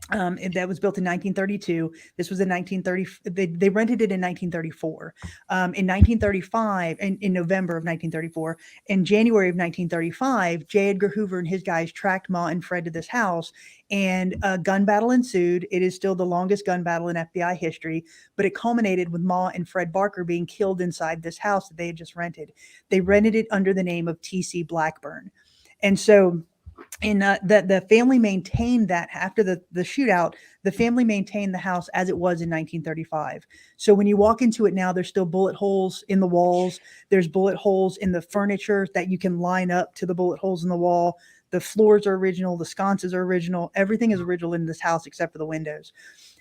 That was built in 1932. This was in 1930. They rented it in 1934. In 1935, in November of 1934, in January of 1935, J. Edgar Hoover and his guys tracked Ma and Fred to this house, and a gun battle ensued. It is still the longest gun battle in FBI history, but it culminated with Ma and Fred Barker being killed inside this house that they had just rented. They rented it under the name of T.C. Blackburn, and so. And the family maintained that after the shootout, the family maintained the house as it was in 1935. So when you walk into it now, there's still bullet holes in the walls. There's bullet holes in the furniture that you can line up to the bullet holes in the wall. The floors are original. The sconces are original. Everything is original in this house except for the windows.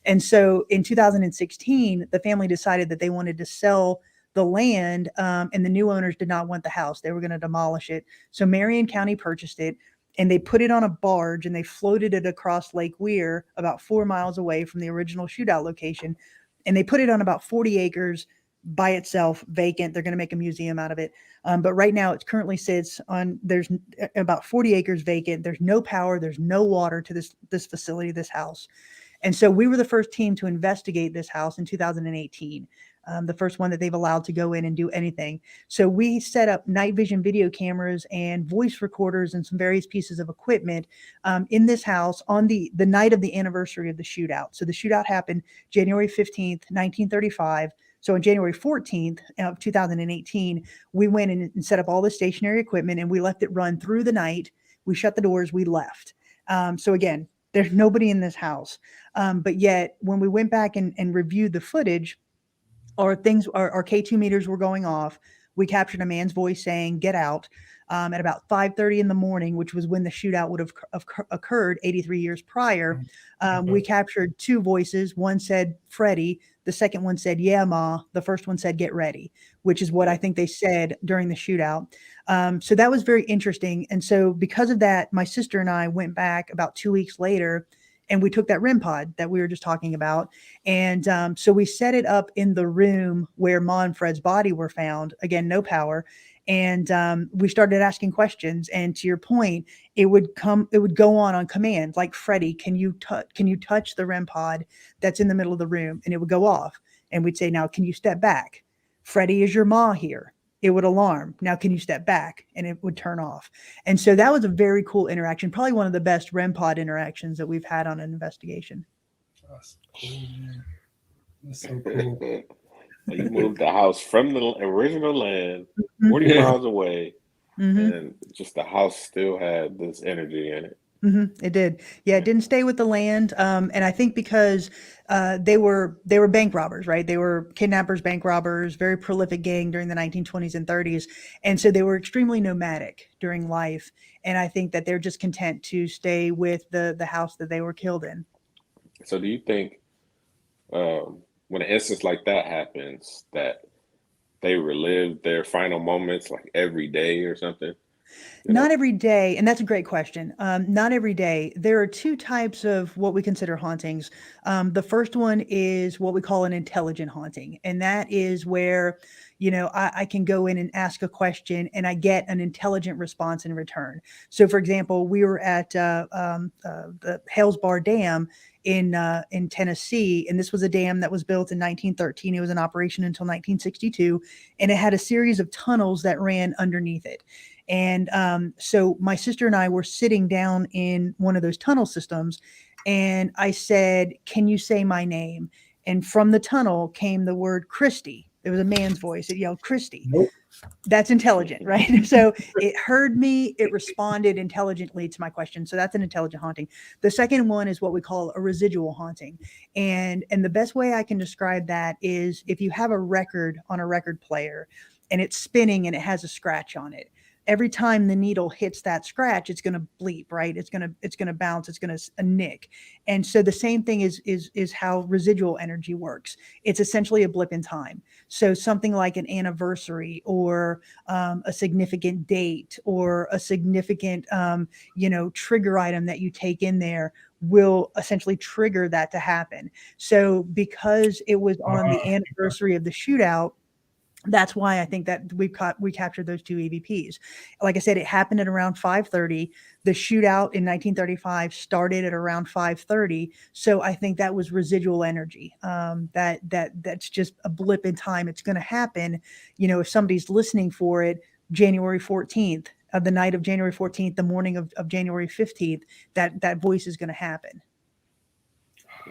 And so in 2016, the family decided that they wanted to sell the land, and the new owners did not want the house. They were going to demolish it. So Marion County purchased it. And they put it on a barge and they floated it across Lake Weir, about 4 miles away from the original shootout location. And they put it on about 40 acres by itself, vacant. They're going to make a museum out of it. But right now it currently sits on, there's about 40 acres vacant. There's no power. There's no water to this facility, this house. And so we were the first team to investigate this house in 2018. The first one that they've allowed to go in and do anything. So we set up night vision video cameras and voice recorders and some various pieces of equipment in this house on the night of the anniversary of the shootout. So the shootout happened January 15th, 1935. So on January 14th of 2018, we went in and set up all the stationary equipment, and we left it run through the night. We shut the doors, we left. So again, there's nobody in this house. But yet when we went back and reviewed the footage, our K2 meters were going off. We captured a man's voice saying, "Get out," at about 5:30 in the morning, which was when the shootout would have occurred 83 years prior. We captured two voices. One said, "Freddie." The second one said, "Yeah, Ma." The first one said, "Get ready," which is what I think they said during the shootout. So that was very interesting. And so because of that, my sister and I went back about 2 weeks later, and we took that REM pod that we were just talking about. And so we set it up in the room where Ma and Fred's body were found. Again, no power. And we started asking questions. And to your point, it would go on command, like, "Freddie, can you touch the REM pod that's in the middle of the room?" And it would go off. And we'd say, "Now, can you step back? Freddie, is your Ma here?" It would alarm. "Now, can you step back?" And it would turn off. And so that was a very cool interaction. Probably one of the best REM pod interactions that we've had on an investigation. That's cool, man. That's so cool. You moved the house from the original land 40 miles away, and just the house still had this energy in it. It did. Yeah, it didn't stay with the land. And I think because they were bank robbers, right? They were kidnappers, bank robbers, very prolific gang during the 1920s and 30s. And so they were extremely nomadic during life. And I think that they're just content to stay with the house that they were killed in. So do you think when an instance like that happens, that they relive their final moments like every day or something? Not every day, and that's a great question. Not every day. There are two types of what we consider hauntings. The first one is what we call an intelligent haunting, and that is where, I can go in and ask a question, and I get an intelligent response in return. So, for example, we were at the Hales Bar Dam in Tennessee, and this was a dam that was built in 1913. It was in operation until 1962, and it had a series of tunnels that ran underneath it. And so my sister and I were sitting down in one of those tunnel systems, and I said, "Can you say my name?" And from the tunnel came the word Christy. It was a man's voice. It yelled, "Christy." Nope. That's intelligent, right? So it heard me. It responded intelligently to my question. So that's an intelligent haunting. The second one is what we call a residual haunting. And the best way I can describe that is if you have a record on a record player and it's spinning and it has a scratch on it. Every time the needle hits that scratch, it's going to bleep, right? It's going to bounce. It's going to nick. And so the same thing is how residual energy works. It's essentially a blip in time. So something like an anniversary or a significant date or a significant, trigger item that you take in there will essentially trigger that to happen. So because it was on the anniversary of the shootout, that's why I think that we captured those two EVPs. Like I said, it happened at around 5:30. The shootout in 1935 started at around 5:30. So I think that was residual energy. That's just a blip in time. It's going to happen. If somebody's listening for it, January 14th, the night of January 14th, the morning of January 15th, that voice is going to happen.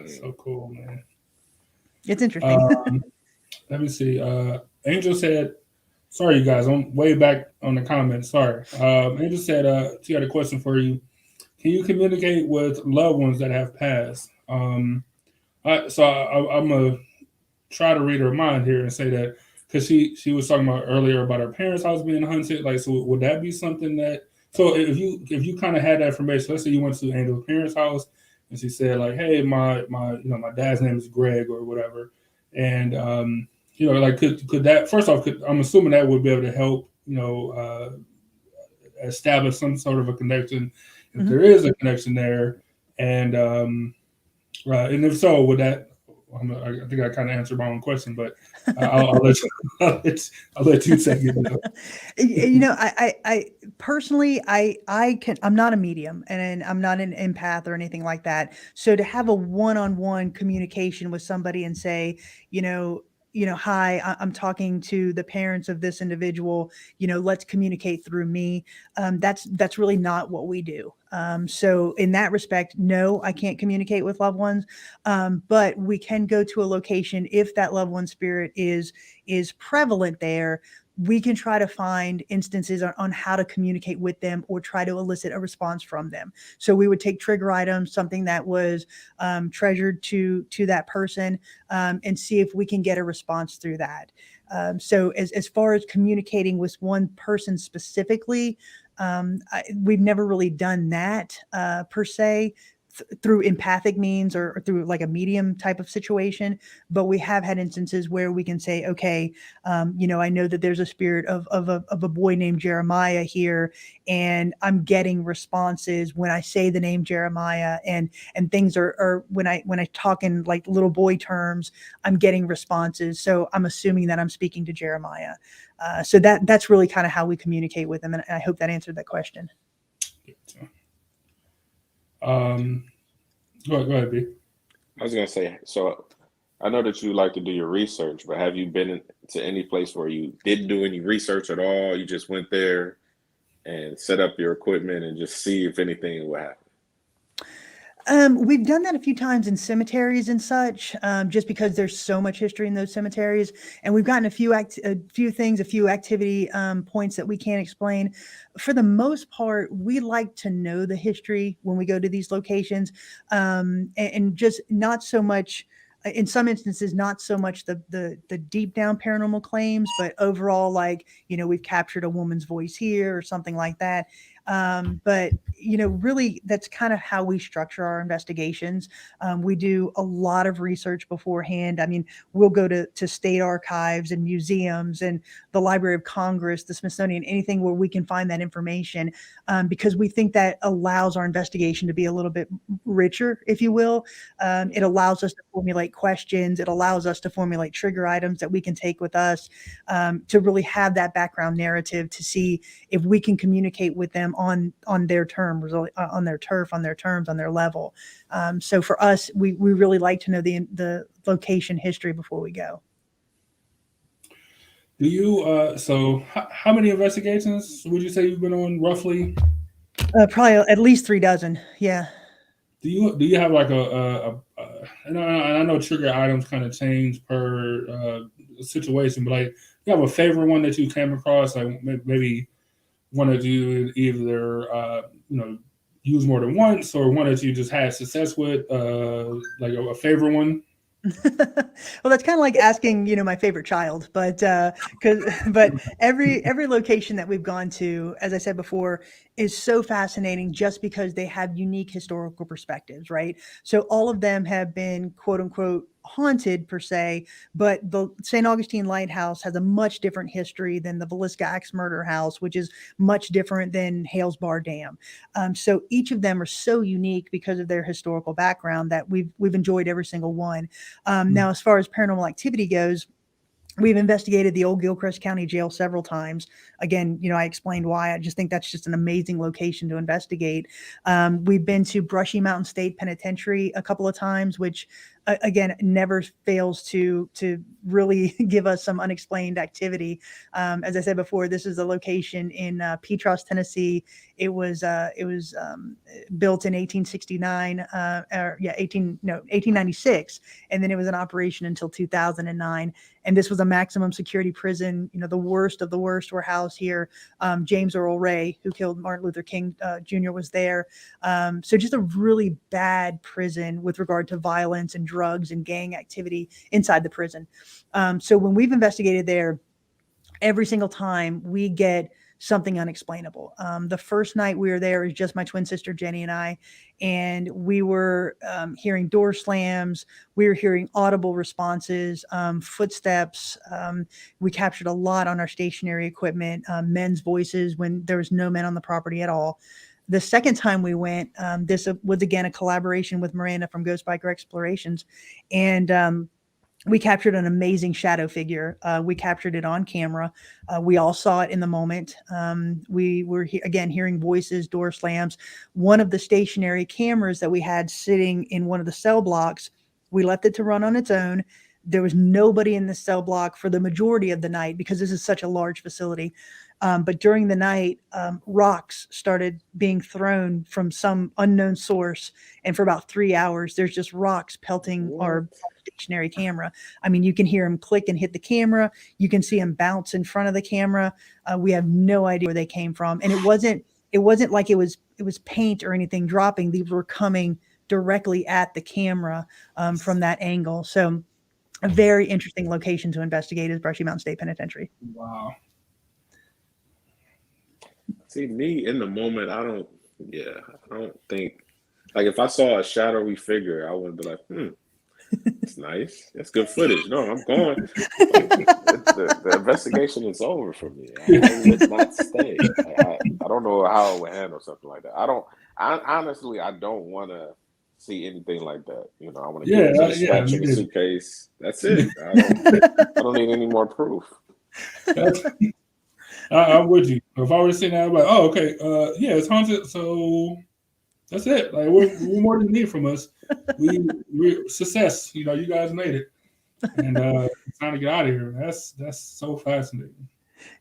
So cool, man. It's interesting. Let me see. Angel said, sorry, you guys, I'm way back on the comments. Sorry. Angel said she had a question for you. Can you communicate with loved ones that have passed? I'm going to try to read her mind here and say that because she was talking about earlier about her parents' house being haunted. Like, so would that be something that, so if you kind of had that information, let's say you went to Angel's parents' house and she said like, "Hey, my dad's name is Greg," or whatever. And, could that, first off, I'm assuming that would be able to help, establish some sort of a connection if there is a connection there. And if so, would that, I think I kind of answered my own question, but I'll let you take it. I personally, I'm not a medium and I'm not an empath or anything like that. So to have a one-on-one communication with somebody and say, "Hi, I'm talking to the parents of this individual, let's communicate through me." That's really not what we do. So in that respect, no, I can't communicate with loved ones. But we can go to a location if that loved one spirit is prevalent there. we can try to find instances on how to communicate with them or try to elicit a response from them. So we would take trigger items, something that was treasured to that person, and see if we can get a response through that. So as far as communicating with one person specifically, we've never really done that per se through empathic means or through like a medium type of situation. But we have had instances where we can say, okay, I know that there's a spirit of a boy named Jeremiah here, and I'm getting responses when I say the name Jeremiah, and things are when I talk in like little boy terms, I'm getting responses. So I'm assuming that I'm speaking to Jeremiah. So that's really kind of how we communicate with them, and I hope that answered that question. Go ahead, B. I was gonna say, so I know that you like to do your research, but have you been to any place where you didn't do any research at all? You just went there and set up your equipment and just see if anything would happen? We've done that a few times in cemeteries and such, just because there's so much history in those cemeteries, and we've gotten a few activity points that we can't explain. For the most part, we like to know the history when we go to these locations, and just not so much. In some instances, not so much the deep down paranormal claims, but overall, like, we've captured a woman's voice here or something like that. But really, that's kind of how we structure our investigations. We do a lot of research beforehand. I mean, we'll go to state archives and museums and the Library of Congress, the Smithsonian, anything where we can find that information, because we think that allows our investigation to be a little bit richer, if you will. It allows us to formulate questions. It allows us to formulate trigger items that we can take with us, to really have that background narrative to see if we can communicate with them on their terms, on their turf, on their terms, on their level. So for us, we really like to know the location history before we go. Do you so how many investigations would you say you've been on roughly? Probably at least 3 dozen. Yeah. Do you have like and I know trigger items kind of change per situation, but like, you have a favorite one that you came across, like maybe one that you either use more than once, or one that you just had success with, like a favorite one? Well, that's kind of like asking, my favorite child, but every location that we've gone to, as I said before, is so fascinating just because they have unique historical perspectives, right? So all of them have been quote unquote haunted per se, but the St. Augustine Lighthouse has a much different history than the Villisca Axe Murder House, which is much different than Hales Bar Dam. So each of them are so unique because of their historical background that we've enjoyed every single one. Now, as far as paranormal activity goes, we've investigated the old Gilchrist County Jail several times. Again, I explained why. I just think that's just an amazing location to investigate. We've been to Brushy Mountain State Penitentiary a couple of times, which again never fails to really give us some unexplained activity. As I said before, this is a location in Petros, Tennessee. It was built in 1869, 1896, and then it was in operation until 2009. And this was a maximum security prison. The worst of the worst were housed here. James Earl Ray, who killed Martin Luther King Jr., was there. So just a really bad prison with regard to violence and drugs and gang activity inside the prison. So when we've investigated there, every single time we get something unexplainable. The first night we were there, it was just my twin sister Jenny and I, and we were hearing door slams. We were hearing audible responses, footsteps. We captured a lot on our stationary equipment, men's voices when there was no men on the property at all. The second time we went, this was again a collaboration with Miranda from Ghost Biker Explorations, and we captured an amazing shadow figure. We captured it on camera. We all saw it in the moment. We were again hearing voices, door slams. One of the stationary cameras that we had sitting in one of the cell blocks, we left it to run on its own. There was nobody in the cell block for the majority of the night because this is such a large facility. But during the night, rocks started being thrown from some unknown source. And for about 3 hours, there's just rocks pelting our stationary camera. I mean, you can hear him click and hit the camera. You can see him bounce in front of the camera. We have no idea where they came from. And it wasn't like it was paint or anything dropping. These were coming directly at the camera from that angle. So a very interesting location to investigate is Brushy Mountain State Penitentiary. Wow. See, me in the moment, I don't think, like, if I saw a shadowy figure, I would be like, it's nice. That's good footage. No, I'm going. The investigation is over for me. I would not stay. I don't know how I would handle something like that. Honestly, I don't want to see anything like that. You know, I want to get into the scratch in the suitcase. That's it. I don't need any more proof. I'm with you. If I were to say that, I'm like, oh, okay, yeah, it's haunted. So that's it. Like, what more do you need from us? We're success. You know, you guys made it, and it's time to get out of here. That's so fascinating.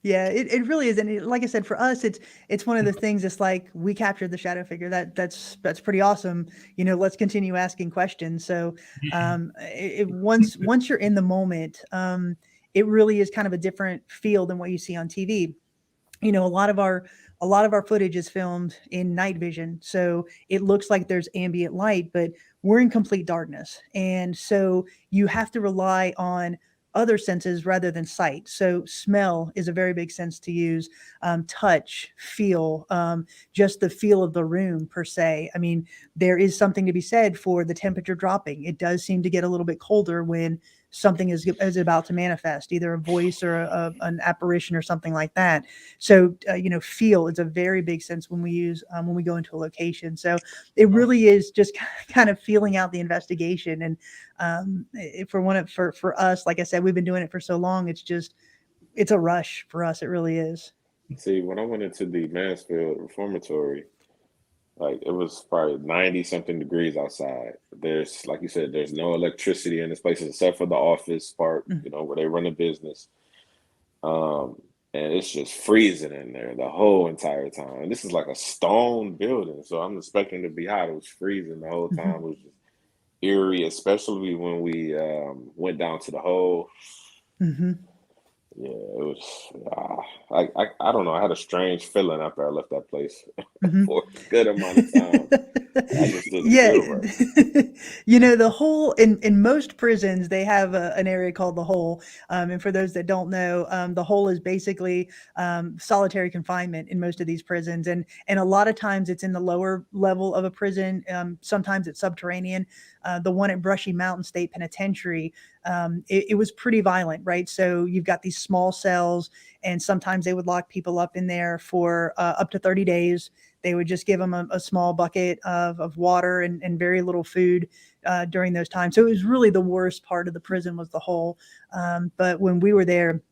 Yeah, it really is, and like I said, for us, it's one of the things. It's like we captured the shadow figure. That's pretty awesome. You know, let's continue asking questions. So, once you're in the moment, it really is kind of a different feel than what you see on TV. You know, a lot of our footage is filmed in night vision, so it looks like there's ambient light, but we're in complete darkness, and so you have to rely on other senses rather than sight. So smell is a very big sense to use. Touch, feel, just the feel of the room per se. I mean, there is something to be said for the temperature dropping. It does seem to get a little bit colder when something is about to manifest, either a voice or an apparition or something like that. So, feel is a very big sense when we use, when we go into a location. So it really is just kind of feeling out the investigation. And for us, like I said, we've been doing it for so long. It's a rush for us. It really is. See, when I went into the Mansfield Reformatory, like, it was probably 90 something degrees outside. There's, like you said, there's no electricity in this place except for the office part, where they run a business. And it's just freezing in there the whole entire time. And this is like a stone building, so I'm expecting it to be hot. It was freezing the whole time. It was just eerie, especially when we went down to the hole. Yeah, it was. I don't know. I had a strange feeling after I left that place for a good amount of time. I just didn't feel right. The hole in most prisons, they have an area called the hole. And for those that don't know, the hole is basically solitary confinement in most of these prisons. And a lot of times it's in the lower level of a prison. Sometimes it's subterranean. The one at Brushy Mountain State Penitentiary, it was pretty violent, right? So you've got these small cells, and sometimes they would lock people up in there for up to 30 days. They would just give them a small bucket of water and very little food during those times. So it was really the worst part of the prison was the hole. But when we were there,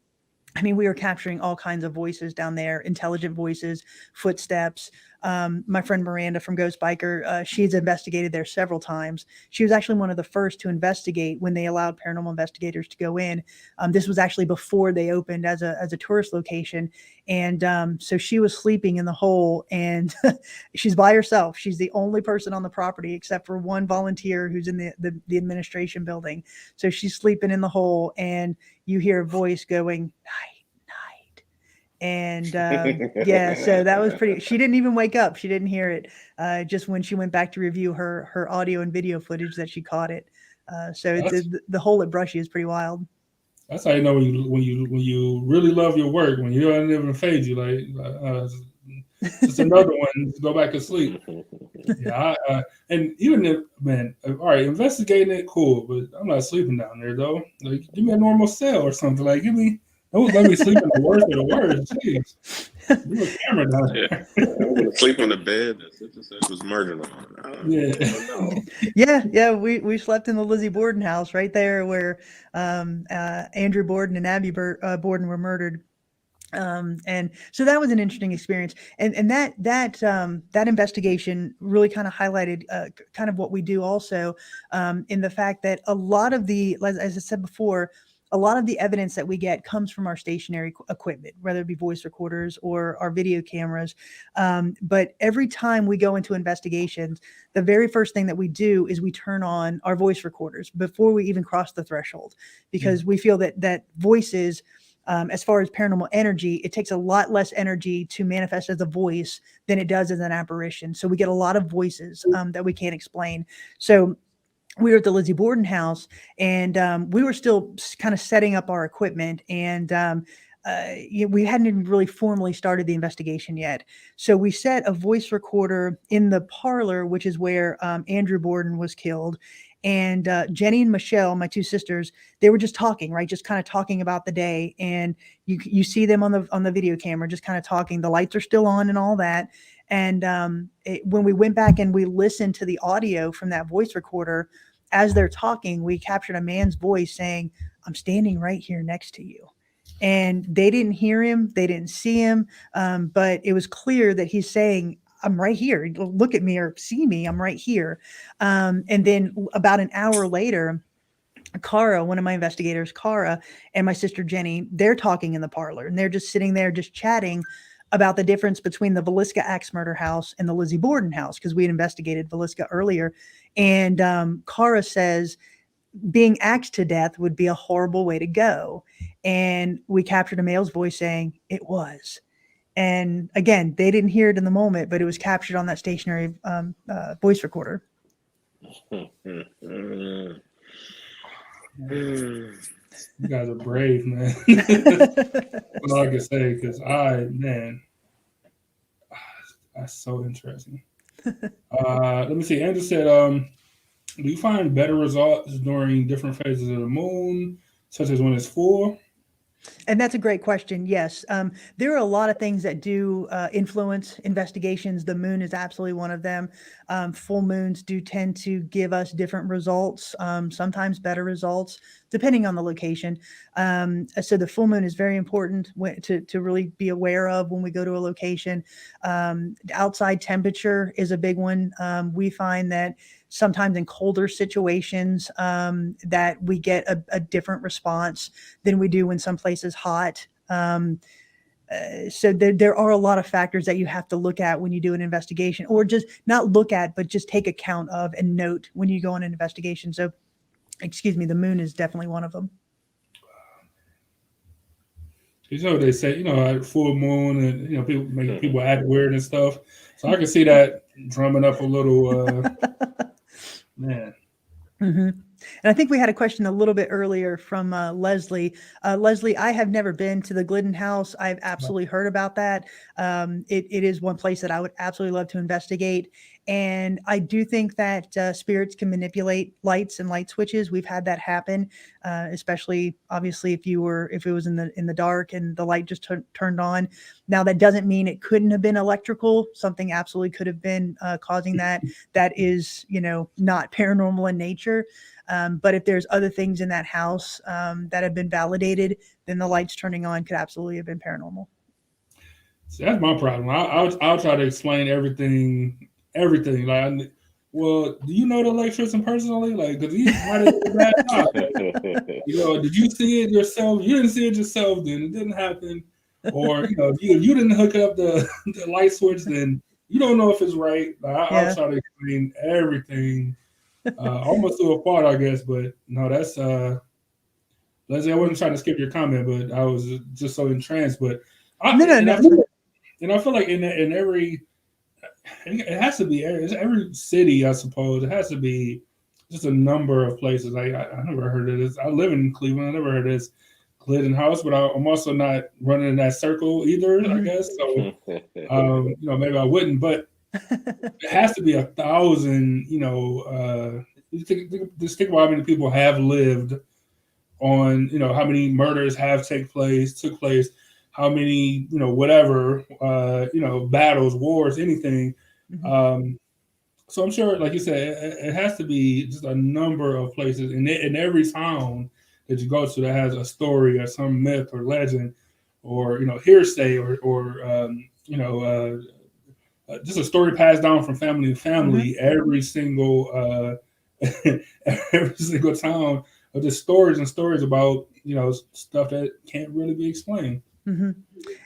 I mean, we were capturing all kinds of voices down there, intelligent voices, footsteps. My friend Miranda from Ghost Biker, she's investigated there several times. She was actually one of the first to investigate when they allowed paranormal investigators to go in. This was actually before they opened as a tourist location. And so she was sleeping in the hole, and she's by herself. She's the only person on the property except for one volunteer who's in the administration building. So she's sleeping in the hole, and you hear a voice going, night. And so that was pretty. She didn't even wake up. She didn't hear it. Just when she went back to review her audio and video footage that she caught it. So the hole at Brushy is pretty wild. That's how you know when you really love your work, when you don't even fade you, like just another one, just go back to sleep. Yeah, and even if, man, all right, investigating it, cool, but I'm not sleeping down there though. Like, give me a normal cell or something. Like, don't let me sleep in the worst of the worst. Jeez, do a camera down there. I'm gonna sleep on the bed that was murdered on. Yeah. We slept in the Lizzie Borden house right there where Andrew Borden and Abby Borden were murdered. And so that was an interesting experience, and that investigation really kind of highlighted kind of what we do also, in the fact that a lot of as I said before, a lot of the evidence that we get comes from our stationary equipment, whether it be voice recorders or our video cameras. But every time we go into investigations, the very first thing that we do is we turn on our voice recorders before we even cross the threshold, because we feel that voices, as far as paranormal energy, it takes a lot less energy to manifest as a voice than it does as an apparition. So we get a lot of voices that we can't explain. So we were at the Lizzie Borden house, and we were still kind of setting up our equipment, and we hadn't even really formally started the investigation yet. So we set a voice recorder in the parlor, which is where Andrew Borden was killed. And Jenny and Michelle, my two sisters, they were just talking, right? Just kind of talking about the day. And you see them on the video camera, just kind of talking. The lights are still on and all that. And when we went back and we listened to the audio from that voice recorder, as they're talking, we captured a man's voice saying, "I'm standing right here next to you." And they didn't hear him. They didn't see him. But it was clear that he's saying, "I'm right here. Look at me or see me. I'm right here." And then about an hour later, Cara, one of my investigators, Cara, and my sister Jenny, they're talking in the parlor, and they're just sitting there just chatting about the difference between the Villisca axe murder house and the Lizzie Borden house, because we had investigated Villisca earlier. And Cara says being axed to death would be a horrible way to go. And we captured a male's voice saying it was. And again, they didn't hear it in the moment, but it was captured on that stationary voice recorder. You guys are brave, man. That's all I can say, because that's so interesting. Let me see. Andrew said, do you find better results during different phases of the moon, such as when it's full? And that's a great question. Yes. There are a lot of things that do influence investigations. The moon is absolutely one of them. Full moons do tend to give us different results, sometimes better results, depending on the location. So the full moon is very important to really be aware of when we go to a location. Outside temperature is a big one. We find that sometimes in colder situations that we get a different response than we do when someplace is hot. So there are a lot of factors that you have to look at when you do an investigation, or just not look at, but just take account of and note when you go on an investigation. So, the moon is definitely one of them. You know, they say, full moon, and, people make people act weird and stuff. So I can see that drumming up a little, man. Mm-hmm. And I think we had a question a little bit earlier from Leslie. Leslie, I have never been to the Glidden house. I've absolutely heard about that. It is one place that I would absolutely love to investigate. And I do think that spirits can manipulate lights and light switches. We've had that happen, especially obviously if it was in the dark and the light just turned on. Now that doesn't mean it couldn't have been electrical. Something absolutely could have been causing that. That is, not paranormal in nature. But if there's other things in that house that have been validated, then the lights turning on could absolutely have been paranormal. See, that's my problem. I'll try to explain everything. Like, well, do you know the electrician personally? Like, because he might have done a bad job. Did you see it yourself? You didn't see it yourself, then it didn't happen. Or, if you didn't hook up the light switch, then you don't know if it's right. I'll try to explain everything. Almost to a fault, I guess, but no, that's Leslie, I wasn't trying to skip your comment, but I was just so entranced. But I feel like in every, it has to be every city, I suppose. It has to be just a number of places. I never heard of this. I live in Cleveland. I never heard of this Glidden house, but I'm also not running in that circle either, I guess. So, maybe I wouldn't, but it has to be 1,000, just think about how many people have lived on, how many murders took place, how many, whatever, battles, wars, anything. Mm-hmm. So I'm sure, like you said, it has to be just a number of places in every town that you go to that has a story or some myth or legend or, hearsay or just a story passed down from family to family. Mm-hmm. Every single town just stories and stories about, stuff that can't really be explained. Mm-hmm.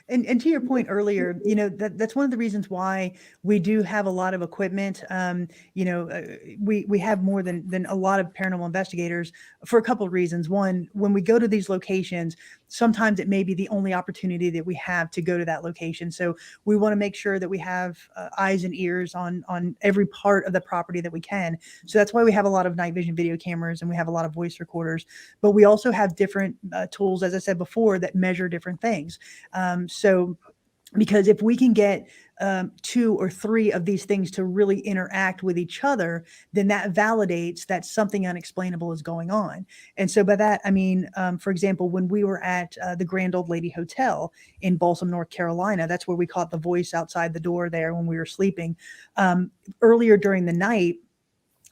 And to your point earlier, that's one of the reasons why we do have a lot of equipment. We have more than a lot of paranormal investigators for a couple of reasons. One, when we go to these locations, sometimes it may be the only opportunity that we have to go to that location. So we want to make sure that we have eyes and ears on every part of the property that we can. So that's why we have a lot of night vision video cameras and we have a lot of voice recorders. But we also have different tools, as I said before, that measure different things. So because if we can get 2 or 3 of these things to really interact with each other, then that validates that something unexplainable is going on. And so by that, I mean, for example, when we were at the Grand Old Lady Hotel in Balsam, North Carolina, that's where we caught the voice outside the door there when we were sleeping. Earlier during the night,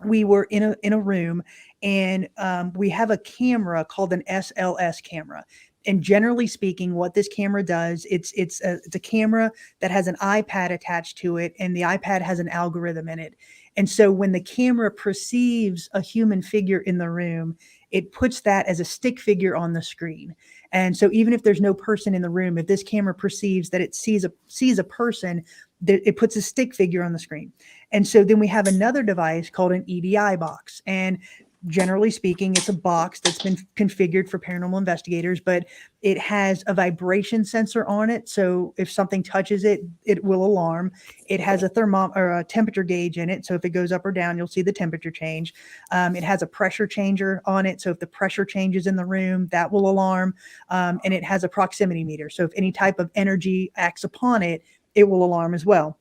we were in a room, and we have a camera called an SLS camera. And generally speaking, what this camera does, it's a camera that has an iPad attached to it, and the iPad has an algorithm in it. And so when the camera perceives a human figure in the room, it puts that as a stick figure on the screen. And so even if there's no person in the room, if this camera perceives that it sees a person, it puts a stick figure on the screen. And so then we have another device called an EDI box. And generally speaking, it's a box that's been configured for paranormal investigators, but it has a vibration sensor on it. So if something touches it, it will alarm. It has a thermometer or a temperature gauge in it. So if it goes up or down, you'll see the temperature change. It has a pressure changer on it. So if the pressure changes in the room, that will alarm. And it has a proximity meter. So if any type of energy acts upon it, it will alarm as well.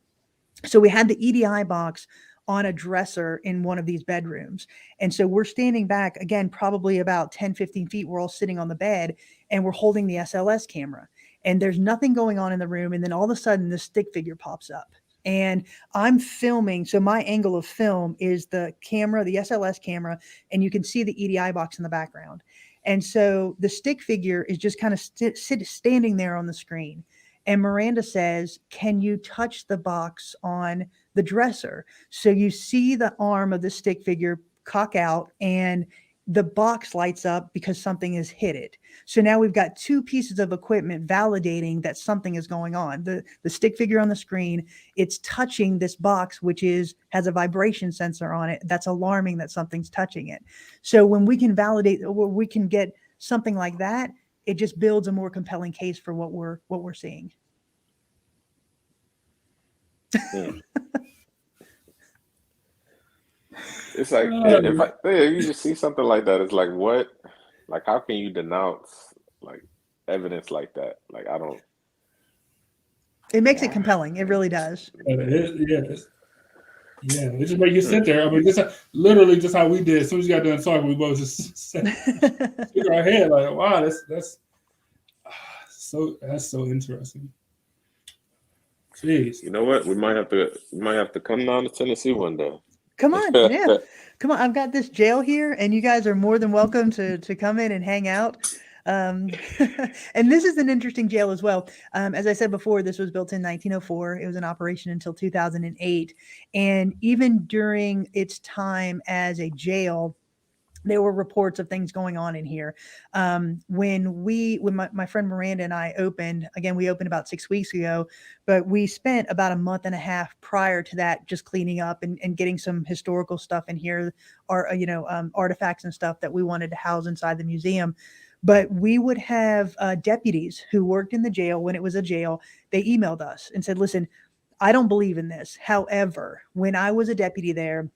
So we had the EDI box on a dresser in one of these bedrooms. And so we're standing back, again, probably about 10, 15 feet. We're all sitting on the bed and we're holding the SLS camera. And there's nothing going on in the room. And then all of a sudden, the stick figure pops up. And I'm filming. So my angle of film is the camera, the SLS camera, and you can see the EDI box in the background. And so the stick figure is just kind of standing there on the screen. And Miranda says, "Can you touch the box on the dresser?" So you see the arm of the stick figure cock out and the box lights up because something has hit it. So now we've got 2 pieces of equipment validating that something is going on. The stick figure on the screen, it's touching this box, which has a vibration sensor on it that's alarming that something's touching it. So when we can validate, or we can get something like that, it just builds a more compelling case for what we're seeing. It's like if you just see something like that, it's like, what? Like, how can you denounce like evidence like that? Like, I don't. It makes it compelling. It really does. Yeah, it just make you sit there. I mean, just literally just how we did. As soon as you got done talking, we both just sat our head like, wow, that's so interesting. Jeez. You know what? We might have to come down to Tennessee one day. Come on, yeah. Come on. I've got this jail here, and you guys are more than welcome to come in and hang out. And this is an interesting jail as well. As I said before, this was built in 1904. It was in operation until 2008. And even during its time as a jail, there were reports of things going on in here. When my friend Miranda and I opened, again, we opened about 6 weeks ago, but we spent about a month and a half prior to that just cleaning up and getting some historical stuff in here, or artifacts and stuff that we wanted to house inside the museum. But we would have deputies who worked in the jail when it was a jail. They emailed us and said, "Listen, I don't believe in this. However, when I was a deputy there,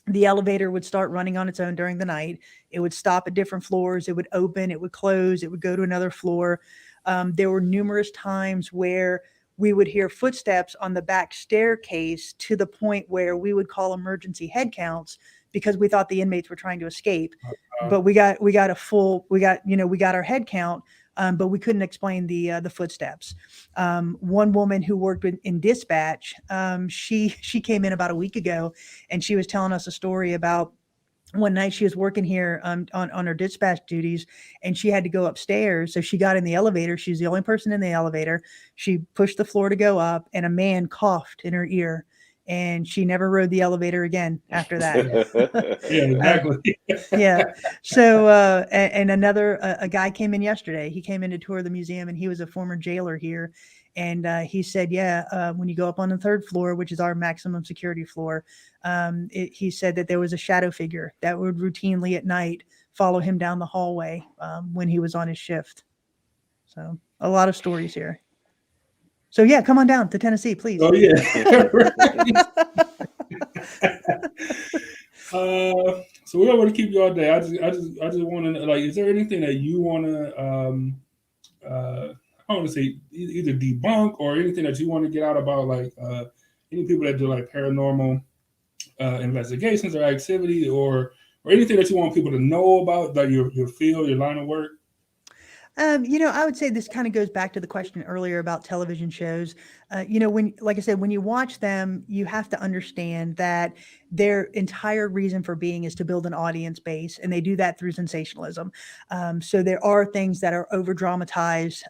the elevator would start running on its own during the night. It would stop at different floors. It would open, it would close, it would go to another floor. There were numerous times where we would hear footsteps on the back staircase to the point where we would call emergency head counts because we thought the inmates were trying to escape. But we got our head count, but we couldn't explain the footsteps. One woman who worked in dispatch, she came in about a week ago, and she was telling us a story about one night she was working here on her dispatch duties, and she had to go upstairs. So she got in the elevator. She's the only person in the elevator. She pushed the floor to go up, and a man coughed in her ear. and she never rode the elevator again after that. Yeah, exactly. Yeah. So, and another, a guy came in yesterday. He came in to tour the museum, and he was a former jailer here. And he said, when you go up on the 3rd floor, which is our maximum security floor, he said that there was a shadow figure that would routinely at night follow him down the hallway when he was on his shift. So a lot of stories here. So yeah, come on down to Tennessee, please. Oh yeah. So we don't want to keep you all day. I just want to like, is there anything that you want to I don't want to say either debunk or anything that you want to get out about, like any people that do like paranormal investigations or activity, or anything that you want people to know about, like your field, your line of work? I would say this kind of goes back to the question earlier about television shows. Like I said, when you watch them, you have to understand that their entire reason for being is to build an audience base, and they do that through sensationalism. So there are things that are over dramatized.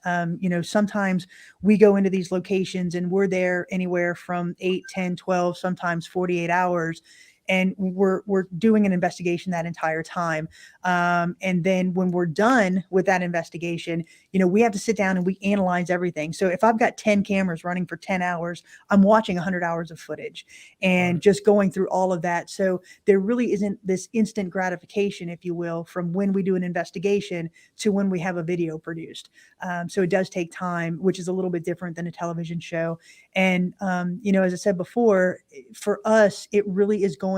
Sometimes we go into these locations and we're there anywhere from 8, 10, 12, sometimes 48 hours. And we're doing an investigation that entire time. And then when we're done with that investigation, we have to sit down and we analyze everything. So if I've got 10 cameras running for 10 hours, I'm watching 100 hours of footage and just going through all of that. So there really isn't this instant gratification, if you will, from when we do an investigation to when we have a video produced. So it does take time, which is a little bit different than a television show. And, as I said before, for us, it really is going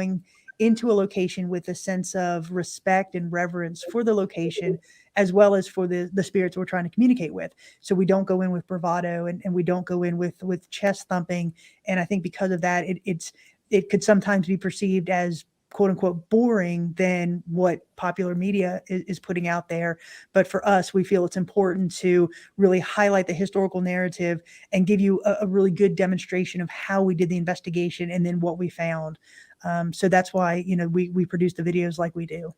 into a location with a sense of respect and reverence for the location, as well as for the spirits we're trying to communicate with. So we don't go in with bravado, and we don't go in with chest thumping. And I think because of that, it could sometimes be perceived as quote unquote boring than what popular media is putting out there. But for us, we feel it's important to really highlight the historical narrative and give you a really good demonstration of how we did the investigation and then what we found. So that's why, we produce the videos like we do.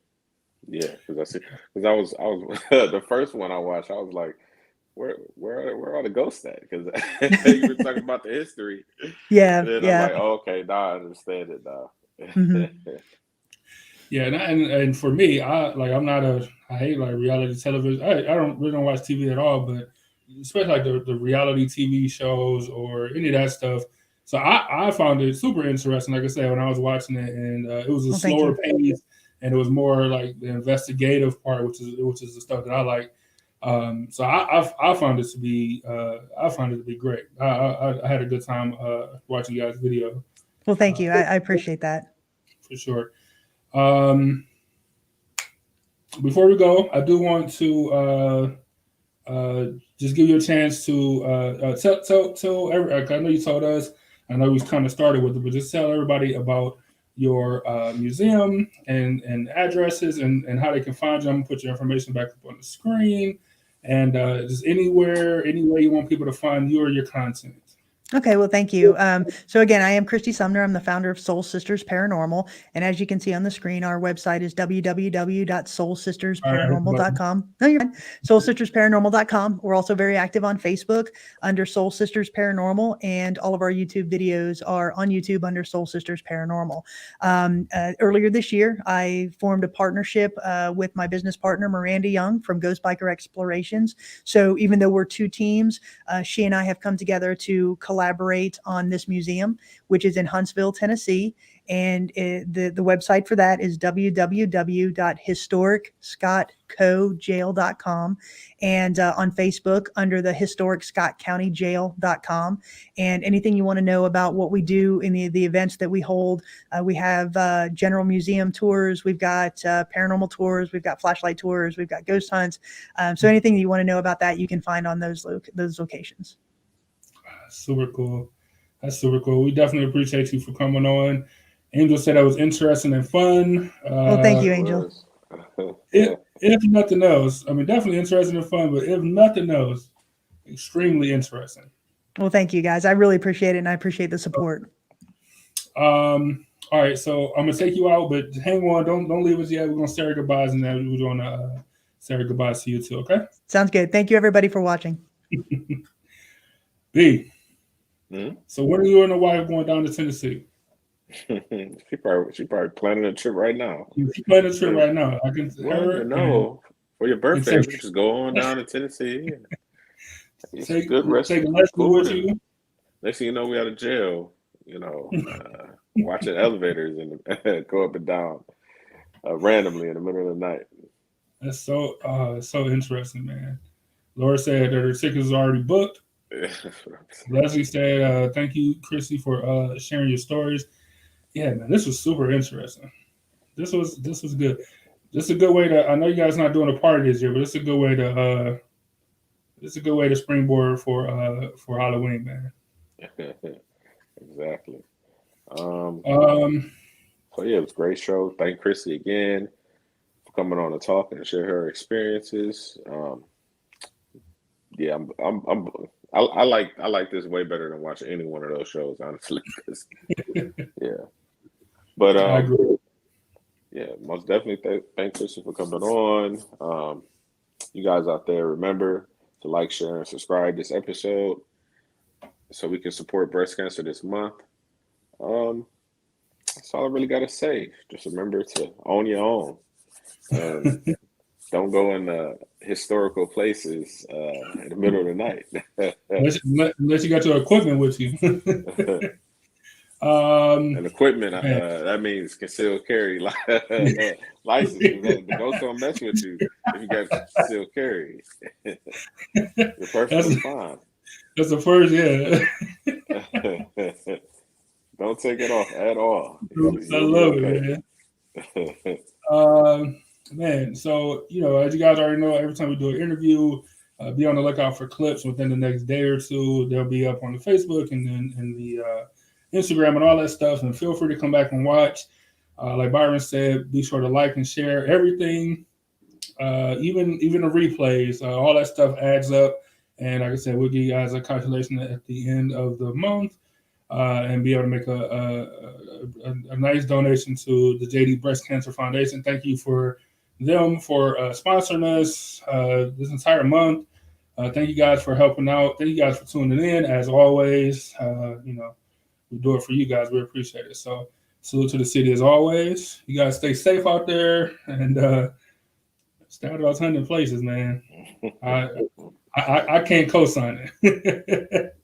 Yeah, because I was the first one I watched, I was like, where are all the ghosts at? Because you were talking about the history. Yeah, and then yeah. I'm like, oh, okay, now I understand it now. Mm-hmm. Yeah, and for me, I hate like reality television. I don't watch TV at all, but especially like the reality TV shows or any of that stuff. So I found it super interesting. Like I said, when I was watching it, and it was a slower pace, and it was more like the investigative part, which is the stuff that I like. So I found it to be great. I had a good time watching you guys' video. Well, thank you. I appreciate that. For sure. Before we go, I do want to just give you a chance to tell everybody. I know you told us. I know we kind of started with it, but just tell everybody about your museum and addresses and how they can find you. I'm gonna put your information back up on the screen, and just any way you want people to find you or your content. Okay, well, thank you. So again, I am Christy Sumner. I'm the founder of Soul Sisters Paranormal. And as you can see on the screen, our website is www.soulsistersparanormal.com. No, you're fine. soulsistersparanormal.com. We're also very active on Facebook under Soul Sisters Paranormal, and all of our YouTube videos are on YouTube under Soul Sisters Paranormal. Earlier this year, I formed a partnership with my business partner, Miranda Young from Ghost Biker Explorations. So even though we're two teams, she and I have come together to collaborate on this museum, which is in Huntsville, Tennessee. And the website for that is www.historicscottcojail.com, and on Facebook under the historicscottcountyjail.com. And anything you want to know about what we do in the events that we hold, we have general museum tours, we've got paranormal tours, we've got flashlight tours, we've got ghost hunts. So anything that you want to know about that, you can find on those locations. Super cool. That's super cool. We definitely appreciate you for coming on. Angel said that was interesting and fun. Well, thank you, Angel. If nothing else, I mean, definitely interesting and fun, but if nothing else, extremely interesting. Well, thank you, guys. I really appreciate it, and I appreciate the support. All right, so I'm gonna take you out, but hang on, don't leave us yet. We're gonna say our goodbyes, and then we're gonna say our goodbyes to you too. Okay? Sounds good. Thank you, everybody, for watching. B. So when are you and the wife going down to Tennessee? She probably planning a trip right now. She's planning a trip right now. I can Well, her you know, for your birthday, take- we just go on down to Tennessee and eat some take good Leslie food. with And you. next thing you know, we out of jail. You know, watching elevators and go up and down randomly in the middle of the night. That's so interesting, man. Laura said that her tickets is already booked. Leslie said, "Thank you, Chrissy, for sharing your stories." Yeah, man, this was super interesting. This was good. This is a good way to. I know you guys not doing a party this year, but it's a good way to. It's a good way to springboard for Halloween, man. Exactly. Um, So yeah, it was a great show. Thank Chrissy again for coming on to talk and share her experiences. Yeah, I like this way better than watching any one of those shows, honestly. Yeah, but I agree. yeah, most definitely thank Chrissy for coming on. You guys out there, remember to like, share, and subscribe this episode so we can support breast cancer this month. That's all I really gotta say. Just remember to own your own. And don't go in historical places in the middle of the night. Unless you got your equipment with you. And equipment, that means concealed carry license. The ghost don't mess with you if you got concealed carry. You're perfectly fine. That's the first, yeah. Don't take it off at all. I love it, man. Man, so as you guys already know, every time we do an interview, be on the lookout for clips within the next day or two. They'll be up on the Facebook and then in the Instagram and all that stuff. And feel free to come back and watch. Like Byron said, be sure to like and share everything, even the replays. All that stuff adds up. And like I said, we'll give you guys a calculation at the end of the month and be able to make a nice donation to the JD Breast Cancer Foundation. Thank you for them for sponsoring us this entire month. Thank you guys for helping out. Thank you guys for tuning in. As always, we do it for you guys. We appreciate it. So salute to the city as always. You guys stay safe out there and stay out of those 100 places, man. I can't co-sign it.